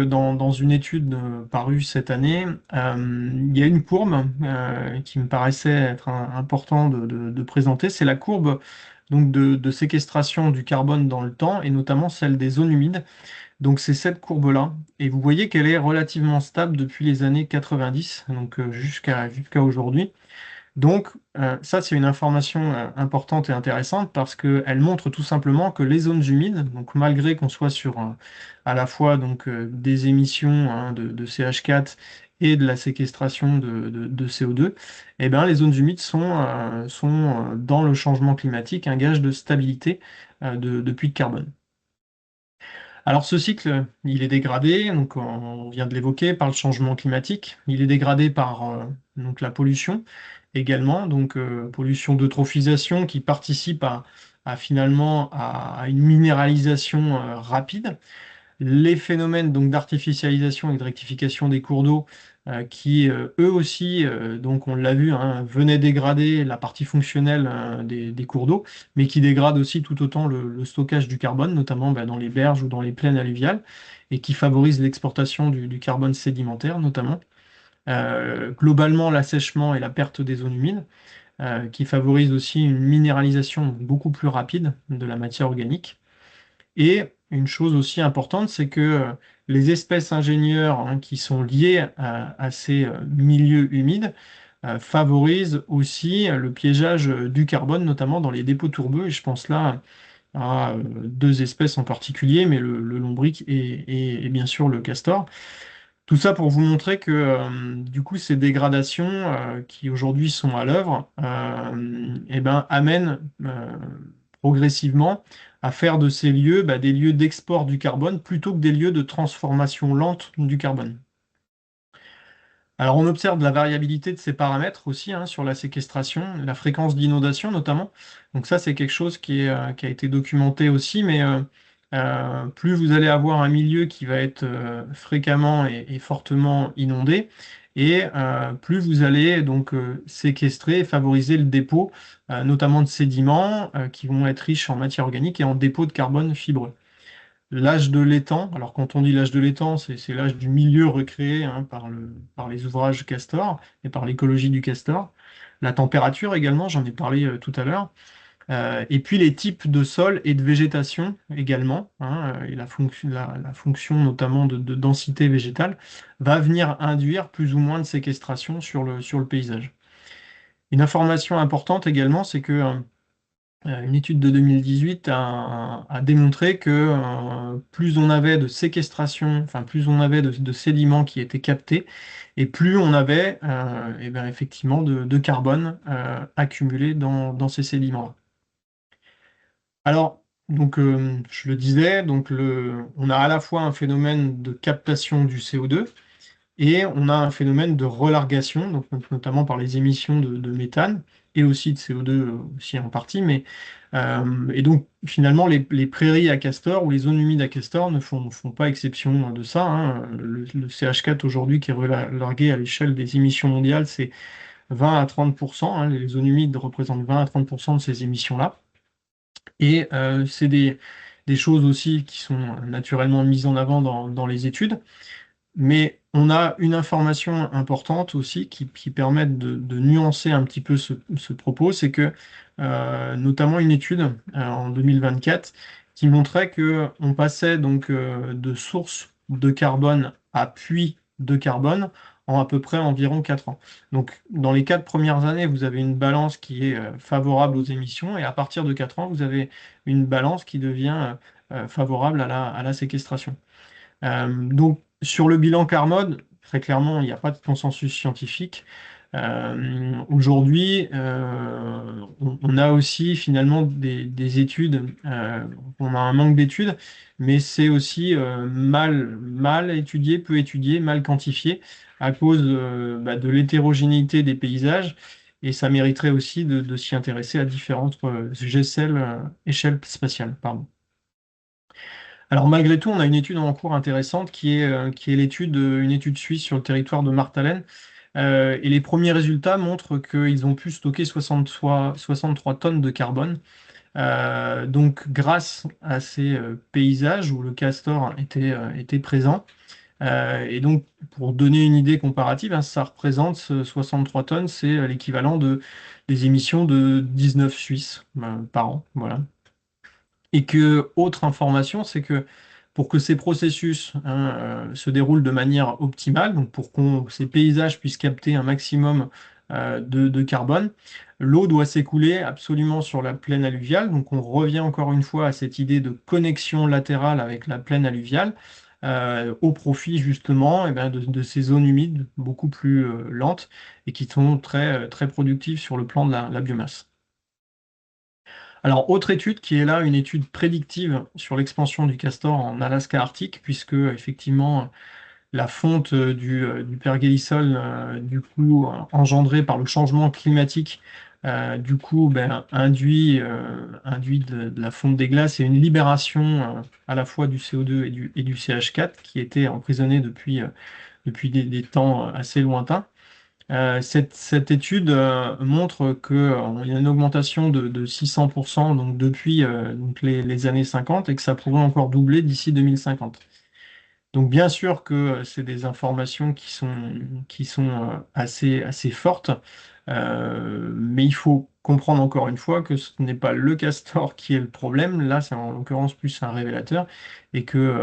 dans une étude parue cette année, il y a une courbe qui me paraissait être important de présenter, c'est la courbe donc de séquestration du carbone dans le temps et notamment celle des zones humides. Donc c'est cette courbe-là et vous voyez qu'elle est relativement stable depuis les années 90, donc jusqu'à aujourd'hui. Donc, ça, c'est une information importante et intéressante parce qu'elle montre tout simplement que les zones humides, donc malgré qu'on soit sur à la fois donc, des émissions hein, de CH4 et de la séquestration de CO2, eh ben, les zones humides sont dans le changement climatique un gage de stabilité de puits de carbone. Alors ce cycle, il est dégradé, donc on vient de l'évoquer, par le changement climatique. Il est dégradé par donc la pollution également, donc pollution d'eutrophisation qui participe finalement à une minéralisation rapide. Les phénomènes donc d'artificialisation et de rectification des cours d'eau qui eux aussi, donc on l'a vu, hein, venaient dégrader la partie fonctionnelle des cours d'eau, mais qui dégradent aussi tout autant le stockage du carbone, notamment dans les berges ou dans les plaines alluviales, et qui favorisent l'exportation du carbone sédimentaire notamment. Globalement, l'assèchement et la perte des zones humides, qui favorisent aussi une minéralisation beaucoup plus rapide de la matière organique. Et une chose aussi importante, c'est que les espèces ingénieurs hein, qui sont liées à ces milieux humides favorisent aussi le piégeage du carbone, notamment dans les dépôts tourbeux. Et je pense là à deux espèces en particulier, mais le lombric et bien sûr le castor. Tout ça pour vous montrer que du coup ces dégradations qui aujourd'hui sont à l'œuvre eh ben, amènent progressivement à faire de ces lieux des lieux d'export du carbone plutôt que des lieux de transformation lente du carbone. Alors on observe de la variabilité de ces paramètres aussi hein, sur la séquestration, la fréquence d'inondation notamment. Donc ça c'est quelque chose qui a été documenté aussi, mais plus vous allez avoir un milieu qui va être fréquemment et fortement inondé, et plus vous allez donc séquestrer et favoriser le dépôt notamment de sédiments qui vont être riches en matière organique et en dépôt de carbone fibreux. L'âge de l'étang, alors quand on dit l'âge de l'étang, c'est l'âge du milieu recréé hein, par les ouvrages Castor et par l'écologie du Castor. La température également, j'en ai parlé tout à l'heure. Et puis les types de sol et de végétation également, hein, et la fonction notamment de densité végétale va venir induire plus ou moins de séquestration sur le paysage. Une information importante également, c'est que une étude de 2018 a démontré que plus on avait de séquestration, enfin plus on avait de sédiments qui étaient captés, et plus on avait eh ben, effectivement de carbone accumulé dans ces sédiments-là. Alors, donc, je le disais, donc on a à la fois un phénomène de captation du CO2 et on a un phénomène de relargation, donc notamment par les émissions de méthane et aussi de CO2 aussi en partie. Et donc finalement, les prairies à castor ou les zones humides à castor ne font pas exception de ça, hein. Le CH4 aujourd'hui qui est relargué à l'échelle des émissions mondiales, c'est 20 à 30%, hein. Les zones humides représentent 20 à 30% de ces émissions-là. Et c'est des choses aussi qui sont naturellement mises en avant dans les études. Mais on a une information importante aussi qui permet de nuancer un petit peu ce propos, c'est que notamment une étude en 2024 qui montrait que on passait donc de sources de carbone à puits de carbone en à peu près environ 4 ans. Donc dans les 4 premières années, vous avez une balance qui est favorable aux émissions et à partir de 4 ans, vous avez une balance qui devient favorable à la séquestration. Donc, sur le bilan carbone, très clairement, il n'y a pas de consensus scientifique. Aujourd'hui, on a aussi finalement des études, on a un manque d'études, mais c'est aussi mal étudié, peu étudié, mal quantifié à cause de l'hétérogénéité des paysages et ça mériterait aussi de s'y intéresser à différentes échelles spatiales. Pardon. Alors malgré tout, on a une étude en cours intéressante qui est une étude suisse sur le territoire de Martalen. Et les premiers résultats montrent qu'ils ont pu stocker 63 tonnes de carbone. Donc grâce à ces paysages où le castor était présent. Et donc pour donner une idée comparative, hein, ça représente 63 tonnes, c'est l'équivalent des émissions de 19 Suisses par an. Voilà. Et que, autre information, c'est que pour que ces processus se déroulent de manière optimale, donc pour que ces paysages puissent capter un maximum de carbone, l'eau doit s'écouler absolument sur la plaine alluviale. Donc on revient encore une fois à cette idée de connexion latérale avec la plaine alluviale, au profit justement de ces zones humides beaucoup plus lentes et qui sont très productives sur le plan de la biomasse. Alors, autre étude qui est là, une étude prédictive sur l'expansion du castor en Alaska arctique, puisque effectivement la fonte du pergélisol, du coup engendrée par le changement climatique, du coup induit de la fonte des glaces et une libération à la fois du CO2 et du CH4 qui étaient emprisonnés depuis des temps assez lointains. Cette étude montre qu'il y a une augmentation de 600% donc depuis donc les années 50 et que ça pourrait encore doubler d'ici 2050. Donc bien sûr que c'est des informations qui sont assez fortes, mais il faut comprendre encore une fois que ce n'est pas le castor qui est le problème, là c'est en l'occurrence plus un révélateur, et que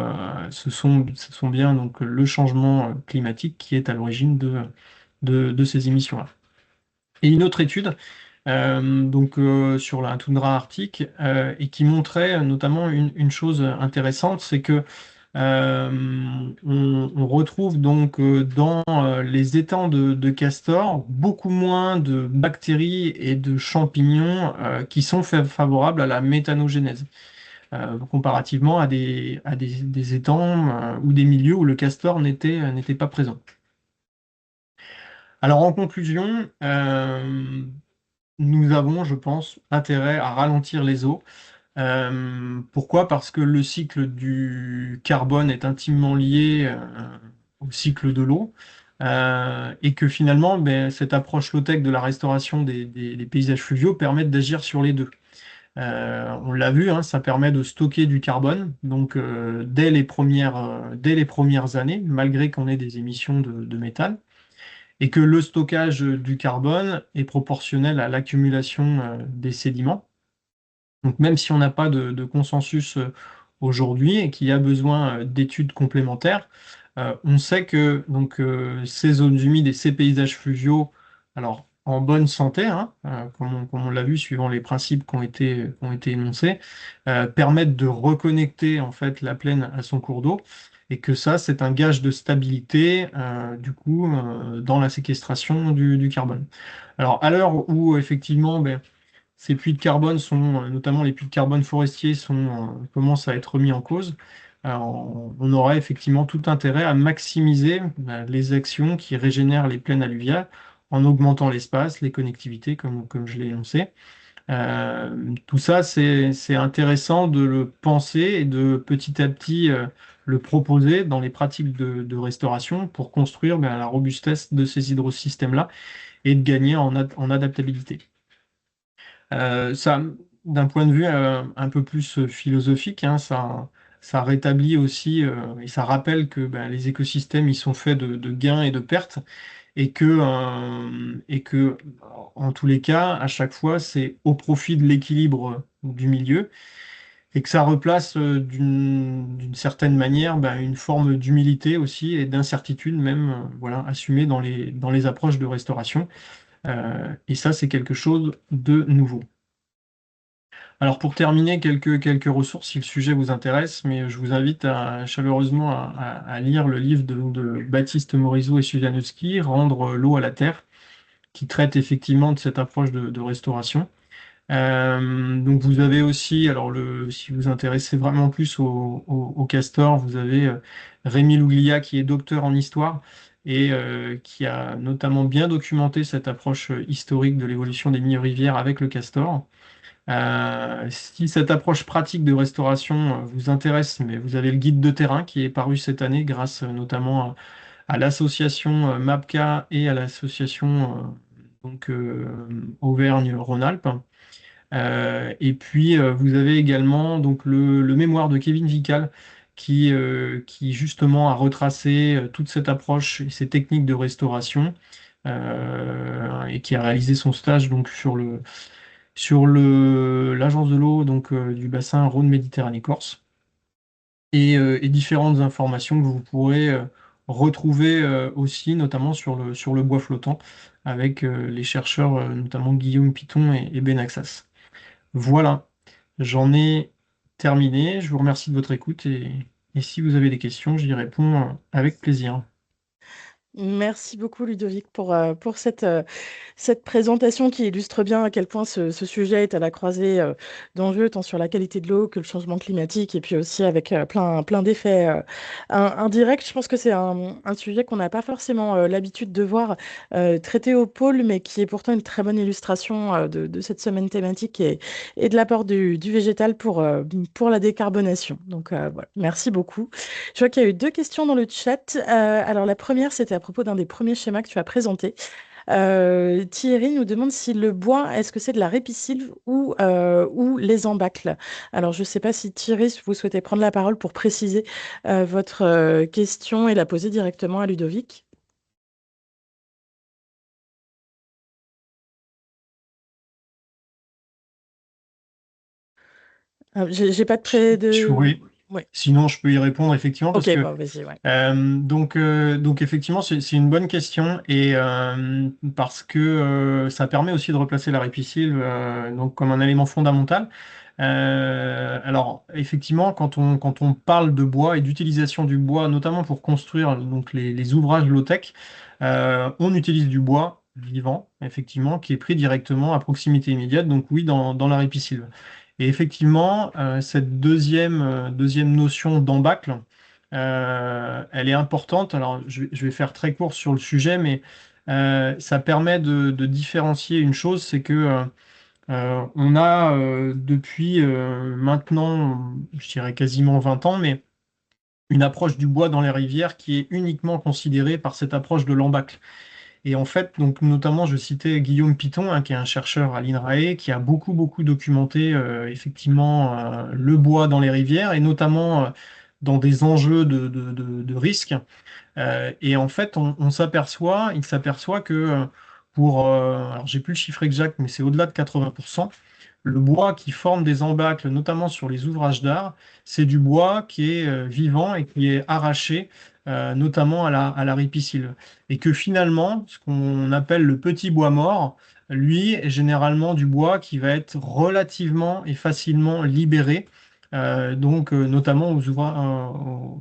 ce sont bien donc le changement climatique qui est à l'origine de ces émissions-là. Et une autre étude sur la toundra arctique et qui montrait notamment une chose intéressante, c'est que on retrouve donc dans les étangs de castor beaucoup moins de bactéries et de champignons qui sont favorables à la méthanogénèse, comparativement à des étangs ou des milieux où le castor n'était pas présent. Alors en conclusion, nous avons, je pense, intérêt à ralentir les eaux. Pourquoi? Parce que le cycle du carbone est intimement lié au cycle de l'eau, et que finalement, ben, cette approche low-tech de la restauration des paysages fluviaux permet d'agir sur les deux. On l'a vu, hein, ça permet de stocker du carbone, donc dès les premières années, malgré qu'on ait des émissions de méthane et que le stockage du carbone est proportionnel à l'accumulation des sédiments. Donc même si on n'a pas de consensus aujourd'hui et qu'il y a besoin d'études complémentaires, on sait que donc, ces zones humides et ces paysages fluviaux, alors en bonne santé, hein, comme on l'a vu suivant les principes qui ont été énoncés, permettent de reconnecter en fait la plaine à son cours d'eau et que ça, c'est un gage de stabilité du coup dans la séquestration du carbone. Alors à l'heure où effectivement ben, ces puits de carbone notamment les puits de carbone forestiers, commencent à être remis en cause. On aurait effectivement tout intérêt à maximiser les actions qui régénèrent les plaines alluviales en augmentant l'espace, les connectivités, comme je l'ai énoncé. Tout ça, c'est intéressant de le penser et de petit à petit le proposer dans les pratiques de restauration pour construire la robustesse de ces hydrosystèmes-là et de gagner en adaptabilité. Ça, d'un point de vue un peu plus philosophique, hein, ça rétablit aussi et ça rappelle que ben, les écosystèmes ils sont faits de gains et de pertes et que en tous les cas, à chaque fois, c'est au profit de l'équilibre du milieu et que ça replace d'une certaine manière ben, une forme d'humilité aussi et d'incertitude même voilà, assumée dans les approches de restauration. Et ça, c'est quelque chose de nouveau. Alors pour terminer, quelques ressources si le sujet vous intéresse, mais je vous invite chaleureusement à lire le livre de Baptiste Morisot et Sulianowski, Rendre l'eau à la terre, qui traite effectivement de cette approche de restauration. Donc vous avez aussi, alors si vous vous intéressez vraiment plus au castor, vous avez Rémi Louglia qui est docteur en histoire et qui a notamment bien documenté cette approche historique de l'évolution des milieux-rivières avec le castor. Si cette approche pratique de restauration vous intéresse, mais vous avez le guide de terrain qui est paru cette année grâce notamment à l'association MAPCA et à l'association Auvergne-Rhône-Alpes. Et puis vous avez également donc le mémoire de Kevin Vical qui justement a retracé toute cette approche et ces techniques de restauration et qui a réalisé son stage donc sur l'agence de l'eau donc du bassin Rhône-Méditerranée-Corse et différentes informations que vous pourrez retrouver aussi, notamment sur le bois flottant, avec les chercheurs, notamment Guillaume Piton et Ben Axas. Voilà, j'en ai terminé. Je vous remercie de votre écoute et si vous avez des questions, j'y réponds avec plaisir. Merci beaucoup Ludovic pour cette présentation qui illustre bien à quel point ce sujet est à la croisée d'enjeux, tant sur la qualité de l'eau que le changement climatique, et puis aussi avec plein d'effets indirects. Je pense que c'est un sujet qu'on n'a pas forcément l'habitude de voir traité au pôle, mais qui est pourtant une très bonne illustration de cette semaine thématique et de l'apport du végétal pour la décarbonation. Donc voilà, merci beaucoup. Je vois qu'il y a eu deux questions dans le chat. Alors la première, c'était à propos d'un des premiers schémas que tu as présenté. Thierry nous demande si le bois, est-ce que c'est de la ripisylve ou les embâcles? Alors, je ne sais pas si Thierry, vous souhaitez prendre la parole pour préciser votre question et la poser directement à Ludovic. J'ai pas de près de... Oui. Oui. Sinon, je peux y répondre effectivement parce Ok, que bon, vas-y, ouais. donc effectivement, c'est une bonne question et parce que ça permet aussi de replacer la ripisylve donc comme un élément fondamental. Alors effectivement, quand on parle de bois et d'utilisation du bois, notamment pour construire donc les ouvrages low-tech, on utilise du bois vivant, effectivement, qui est pris directement à proximité immédiate, donc oui, dans la ripisylve. Et effectivement, cette deuxième notion d'embâcle, elle est importante. Alors, je vais faire très court sur le sujet, mais ça permet de différencier une chose, c'est que on a depuis maintenant, je dirais quasiment 20 ans, mais une approche du bois dans les rivières qui est uniquement considérée par cette approche de l'embâcle. Et en fait, donc notamment, je citais Guillaume Piton, hein, qui est un chercheur à l'INRAE, qui a beaucoup documenté effectivement le bois dans les rivières, et notamment dans des enjeux de risque. Et en fait, il s'aperçoit que alors j'ai plus le chiffre exact, mais c'est au-delà de 80%, le bois qui forme des embâcles, notamment sur les ouvrages d'art, c'est du bois qui est vivant et qui est arraché, notamment à la ripisylve. Et que finalement, ce qu'on appelle le petit bois mort, lui, est généralement du bois qui va être relativement et facilement libéré, donc notamment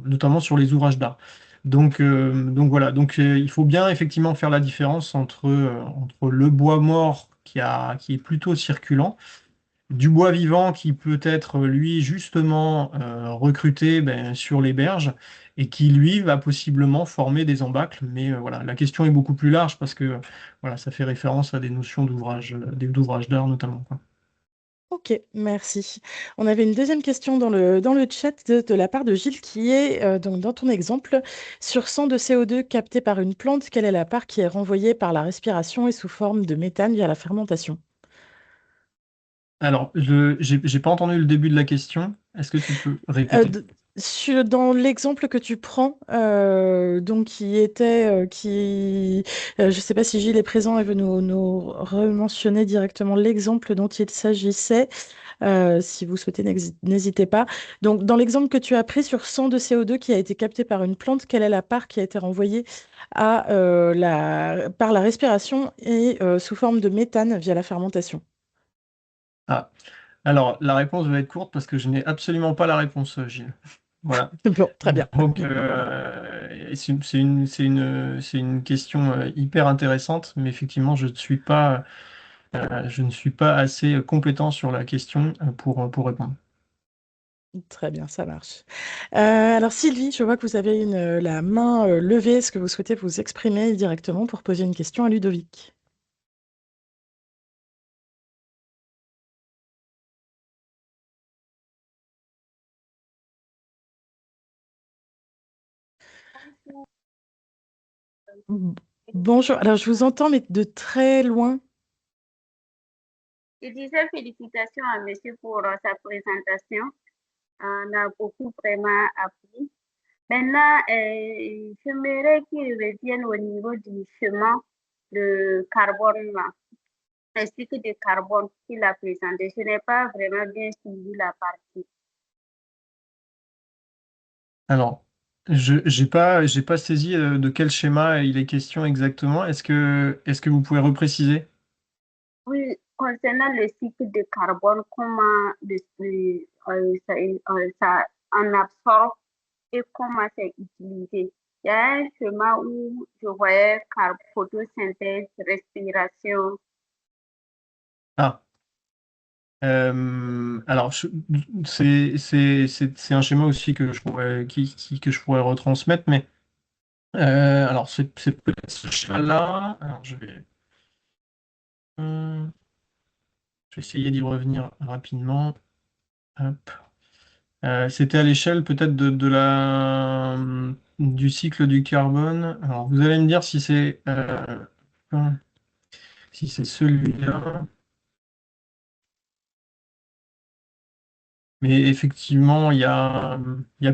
notamment sur les ouvrages d'art. Donc voilà, il faut bien effectivement faire la différence entre le bois mort qui est plutôt circulant, du bois vivant qui peut être, lui, justement recruté ben, sur les berges et qui, lui, va possiblement former des embâcles. Mais voilà, la question est beaucoup plus large parce que voilà, ça fait référence à des notions d'ouvrage d'art notamment, quoi. Ok, merci. On avait une deuxième question dans le chat de la part de Gilles qui est, donc dans ton exemple, sur 100 de CO2 capté par une plante, quelle est la part qui est renvoyée par la respiration et sous forme de méthane via la fermentation? Alors, j'ai pas entendu le début de la question. Est-ce que tu peux répéter? Dans l'exemple que tu prends, donc qui était, je ne sais pas si Gilles est présent et veut nous rementionner directement l'exemple dont il s'agissait. Si vous souhaitez, n'hésitez pas. Donc, dans l'exemple que tu as pris sur 100 de CO2 qui a été capté par une plante, quelle est la part qui a été renvoyée par la respiration et sous forme de méthane via la fermentation? Ah, alors la réponse va être courte parce que je n'ai absolument pas la réponse, Gilles. Voilà. Bon, très bien. Donc, c'est une question hyper intéressante, mais effectivement, je ne suis pas assez compétent sur la question pour répondre. Très bien, ça marche. Alors Sylvie, je vois que vous avez la main levée. Est-ce que vous souhaitez vous exprimer directement pour poser une question à Ludovic? B- Bonjour, alors je vous entends, mais de très loin. Je disais félicitations à monsieur pour sa présentation. On a beaucoup vraiment appris. Maintenant, j'aimerais qu'il revienne au niveau du chemin de carbone, là, le cycle de carbone qu'il a présenté. Je n'ai pas vraiment bien suivi la partie. Alors, je j'ai pas saisi de quel schéma il est question exactement. Est-ce que vous pouvez repréciser? Oui, concernant le cycle de carbone, comment ça en absorbe et comment c'est utilisé. Il y a un chemin où je voyais photosynthèse, respiration. Ah, alors c'est un schéma aussi que je pourrais que je pourrais retransmettre, mais alors c'est peut-être ce schéma-là. Alors hum, je vais essayer d'y revenir rapidement. Hop. C'était à l'échelle peut-être du cycle du carbone. Alors vous allez me dire si c'est celui-là. Mais effectivement, il y a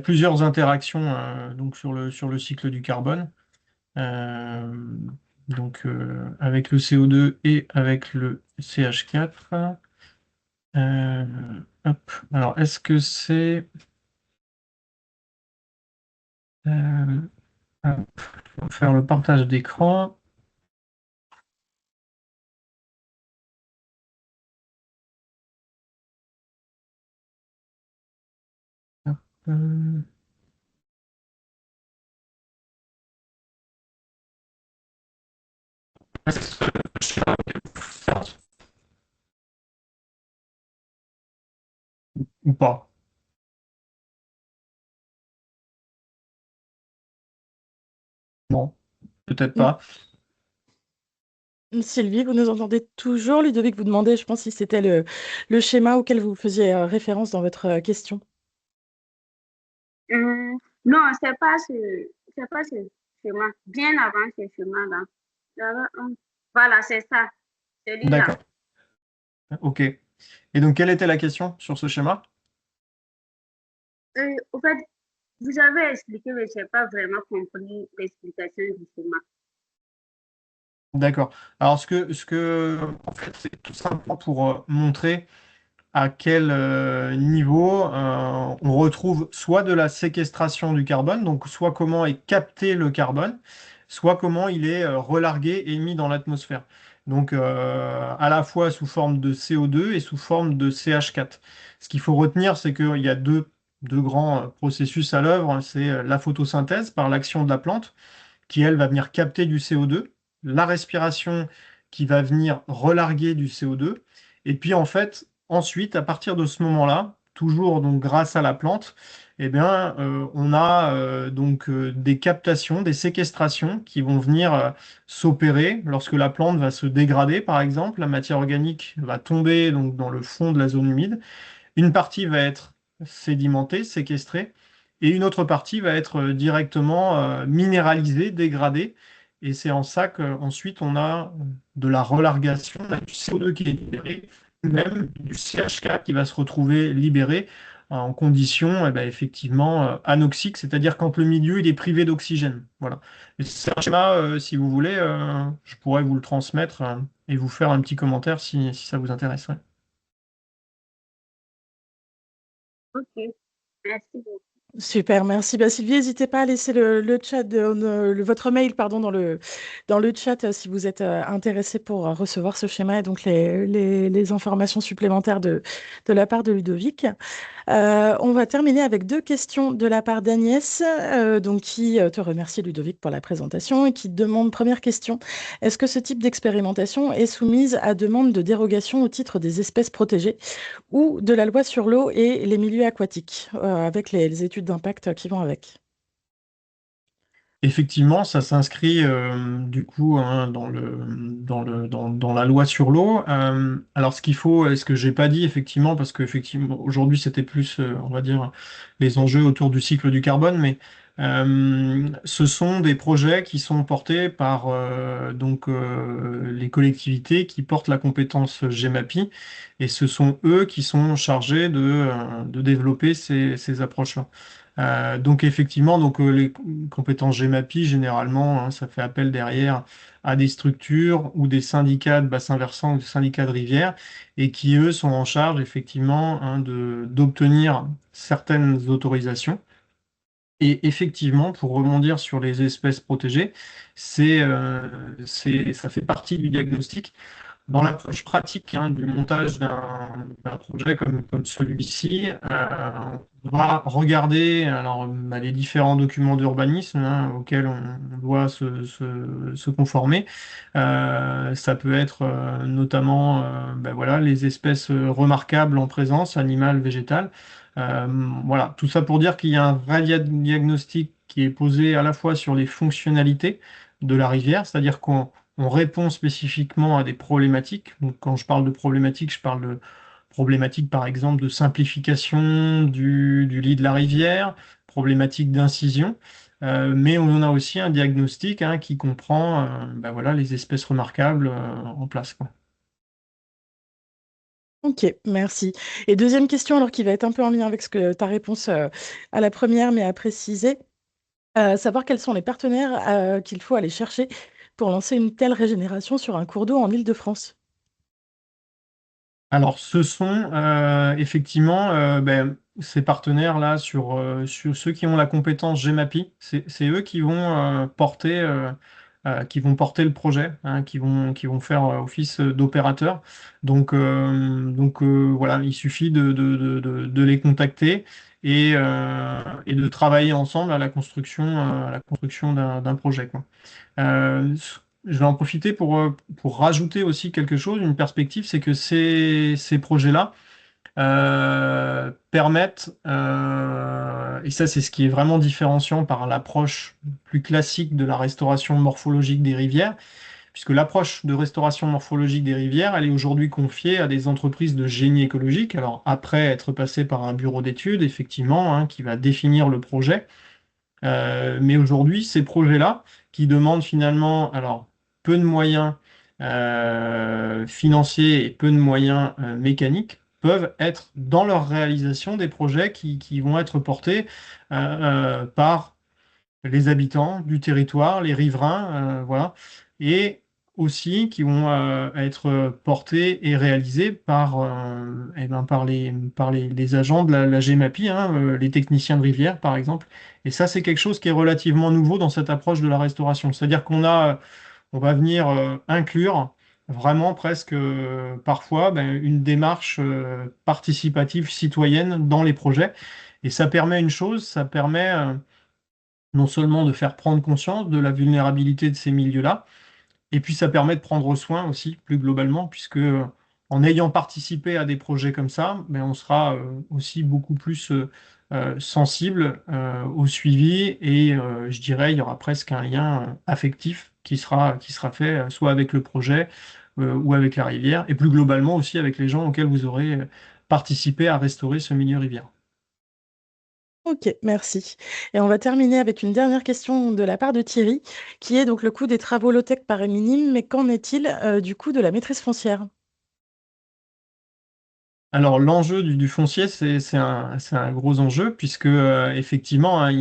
plusieurs interactions donc sur le cycle du carbone. Euh, avec le CO2 et avec le CH4. Euh, hop. Alors, est-ce que c'est... euh, hop, on va faire le partage d'écran. Hop, est-ce que ou pas? Non, peut-être Mm. pas. Sylvie, vous nous entendez toujours? Ludovic vous demandait, je pense, si c'était le schéma auquel vous faisiez référence dans votre question. Non, c'est pas ce chemin. Bien avant ce chemin-là. Voilà, c'est ça, celui-là. D'accord. Ok. Et donc, quelle était la question sur ce schéma? Au fait, vous avez expliqué, mais je n'ai pas vraiment compris l'explication du chemin. D'accord. Alors, en fait, c'est tout simplement pour montrer à quel niveau on retrouve soit de la séquestration du carbone, donc soit comment est capté le carbone, soit comment il est relargué et mis dans l'atmosphère. Donc à la fois sous forme de CO2 et sous forme de CH4. Ce qu'il faut retenir, c'est qu'il y a deux grands processus à l'œuvre. C'est la photosynthèse par l'action de la plante qui, elle, va venir capter du CO2, la respiration qui va venir relarguer du CO2, et puis en fait, ensuite, à partir de ce moment-là, toujours donc grâce à la plante, eh bien, on a des captations, des séquestrations qui vont venir s'opérer lorsque la plante va se dégrader, par exemple, la matière organique va tomber donc dans le fond de la zone humide. Une partie va être sédimentée, séquestrée, et une autre partie va être directement minéralisée, dégradée. Et c'est en ça qu'ensuite on a de la relargation, on a du CO2 qui est libéré, même du CH4 qui va se retrouver libéré en conditions effectivement anoxiques, c'est-à-dire quand le milieu il est privé d'oxygène. Voilà. Et c'est un schéma, si vous voulez, je pourrais vous le transmettre et vous faire un petit commentaire si ça vous intéresse. Ouais. Ok, merci beaucoup. Super, merci. Bah, Sylvie, n'hésitez pas à laisser le chat, votre mail pardon, dans le chat si vous êtes intéressé pour recevoir ce schéma et donc les informations supplémentaires de la part de Ludovic. On va terminer avec deux questions de la part d'Agnès, donc qui te remercie Ludovic pour la présentation et qui demande, première question, est-ce que ce type d'expérimentation est soumise à demande de dérogation au titre des espèces protégées ou de la loi sur l'eau et les milieux aquatiques, avec les études d'impact qui vont avec? Effectivement, ça s'inscrit du coup hein, dans la loi sur l'eau. Alors, ce que j'ai pas dit effectivement, parce qu'effectivement aujourd'hui c'était plus, on va dire, les enjeux autour du cycle du carbone, mais ce sont des projets qui sont portés par les collectivités qui portent la compétence GEMAPI, et ce sont eux qui sont chargés de développer ces approches-là. Donc effectivement, les compétences GEMAPI, généralement, hein, ça fait appel derrière à des structures ou des syndicats de bassins versants ou des syndicats de rivières, et qui, eux, sont en charge effectivement hein, d'obtenir certaines autorisations. Et effectivement, pour rebondir sur les espèces protégées, ça fait partie du diagnostic. Dans l'approche pratique hein, du montage d'un projet comme celui-ci, on va regarder alors, les différents documents d'urbanisme hein, auxquels on doit se conformer. Ça peut être notamment voilà, les espèces remarquables en présence, animale, végétale. Voilà, tout ça pour dire qu'il y a un vrai diagnostic qui est posé à la fois sur les fonctionnalités de la rivière, c'est-à-dire qu'on répond spécifiquement à des problématiques. Donc, quand je parle de problématiques, je parle de problématiques, par exemple, de simplification du lit de la rivière, problématiques d'incision. Mais on a aussi un diagnostic hein, qui comprend voilà, les espèces remarquables en place, quoi. Ok, merci. Et deuxième question, alors qui va être un peu en lien avec ta réponse à la première, mais à préciser, savoir quels sont les partenaires qu'il faut aller chercher pour lancer une telle régénération sur un cours d'eau en Île-de-France. Alors, ce sont effectivement ces partenaires-là sur ceux qui ont la compétence GEMAPI. C'est eux qui vont porter le projet, hein, qui vont faire office d'opérateur. Voilà, il suffit de les contacter et de travailler ensemble à la construction d'un projet, quoi. Je vais en profiter pour rajouter aussi quelque chose, une perspective, c'est que ces projets-là permettent, et ça c'est ce qui est vraiment différenciant par l'approche plus classique de la restauration morphologique des rivières, puisque l'approche de restauration morphologique des rivières, elle est aujourd'hui confiée à des entreprises de génie écologique, alors après être passée par un bureau d'études, effectivement, hein, qui va définir le projet. Mais aujourd'hui, ces projets-là, qui demandent finalement alors, peu de moyens financiers et peu de moyens mécaniques, peuvent être dans leur réalisation des projets qui vont être portés par les habitants du territoire, les riverains, voilà, et aussi qui vont être portés et réalisés par les agents de la GEMAPI, hein, les techniciens de rivière, par exemple. Et ça, c'est quelque chose qui est relativement nouveau dans cette approche de la restauration. C'est-à-dire on va venir inclure vraiment presque parfois une démarche participative citoyenne dans les projets. Et ça permet une chose, ça permet non seulement de faire prendre conscience de la vulnérabilité de ces milieux-là, et puis ça permet de prendre soin aussi plus globalement, puisque en ayant participé à des projets comme ça, on sera aussi beaucoup plus sensible au suivi et je dirais il y aura presque un lien affectif qui sera fait soit avec le projet ou avec la rivière, et plus globalement aussi avec les gens auxquels vous aurez participé à restaurer ce milieu rivière. Ok, merci. Et on va terminer avec une dernière question de la part de Thierry, qui est donc le coût des travaux low-tech paraît minime, mais qu'en est-il du coût de la maîtrise foncière? Alors l'enjeu du foncier, c'est un gros enjeu puisque effectivement, hein,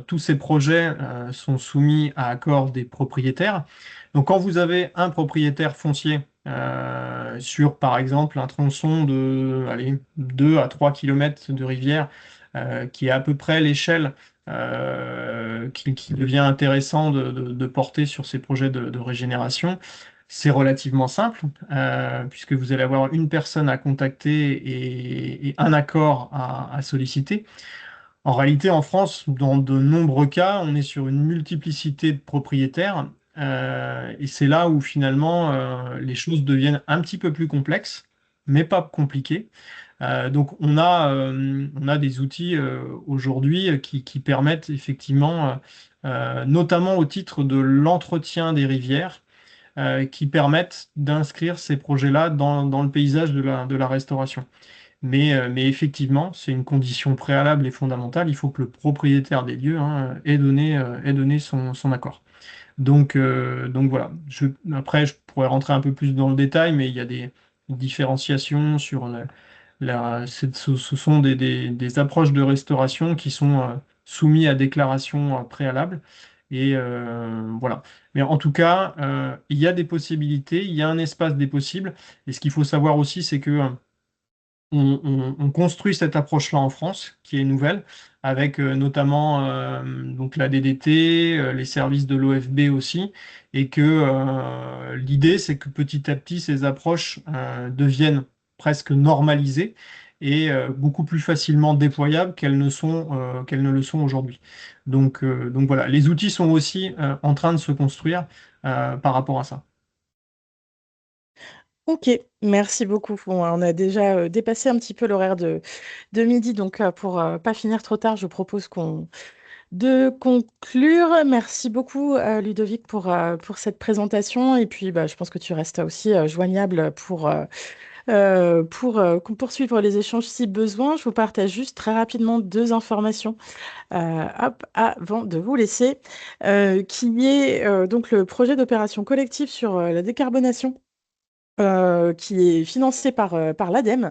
tous ces projets sont soumis à accord des propriétaires. Donc quand vous avez un propriétaire foncier sur par exemple un tronçon de allez, 2 à 3 km de rivière qui est à peu près l'échelle qui devient intéressant de porter sur ces projets de régénération, C'est relativement simple, puisque vous allez avoir une personne à contacter et un accord à solliciter. En réalité, en France, dans de nombreux cas, on est sur une multiplicité de propriétaires, et c'est là où finalement les choses deviennent un petit peu plus complexes, mais pas compliquées. Donc on a des outils aujourd'hui qui permettent effectivement, notamment au titre de l'entretien des rivières, qui permettent d'inscrire ces projets-là dans le paysage de la restauration. Mais effectivement, c'est une condition préalable et fondamentale. Il faut que le propriétaire des lieux, hein, ait donné son accord. Donc voilà. Après, je pourrais rentrer un peu plus dans le détail, mais il y a des différenciations sur ce sont des approches de restauration qui sont soumises à déclaration préalable. Et voilà. Mais en tout cas, il y a des possibilités, il y a un espace des possibles. Et ce qu'il faut savoir aussi, c'est que on construit cette approche-là en France, qui est nouvelle, avec notamment donc la DDT, les services de l'OFB aussi, et que l'idée, c'est que petit à petit, ces approches deviennent presque normalisées et beaucoup plus facilement déployables qu'elles ne le sont aujourd'hui. Donc voilà, les outils sont aussi en train de se construire par rapport à ça. Ok, merci beaucoup. Bon, on a déjà dépassé un petit peu l'horaire de midi, donc pour pas finir trop tard, je propose de conclure. Merci beaucoup, Ludovic, pour cette présentation. Et puis, bah, je pense que tu restes aussi joignable pour qu'on poursuivre les échanges si besoin. Je vous partage juste très rapidement deux informations hop, avant de vous laisser, qui est donc le projet d'opération collective sur la décarbonation. Qui est financé par l'ADEME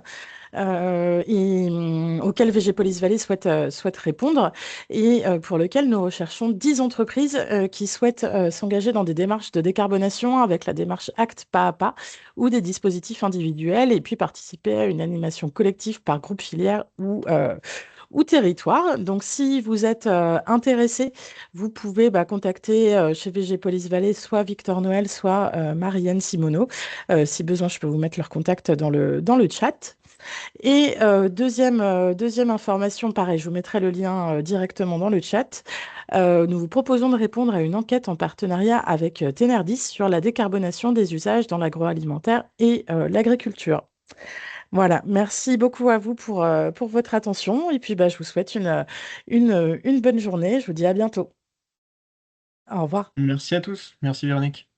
et auquel VG Police Valley souhaite répondre et pour lequel nous recherchons 10 entreprises qui souhaitent s'engager dans des démarches de décarbonation avec la démarche Acte pas à pas ou des dispositifs individuels et puis participer à une animation collective par groupe filière ou territoire. Donc, si vous êtes intéressé, vous pouvez contacter chez VG Police Valley soit Victor Noël, soit Marianne Simoneau. Si besoin, je peux vous mettre leur contact dans le chat. Et deuxième information, pareil, je vous mettrai le lien directement dans le chat. Nous vous proposons de répondre à une enquête en partenariat avec Tenerdis sur la décarbonation des usages dans l'agroalimentaire et l'agriculture. Voilà, merci beaucoup à vous pour votre attention. Et puis, je vous souhaite une bonne journée. Je vous dis à bientôt. Au revoir. Merci à tous. Merci Véronique.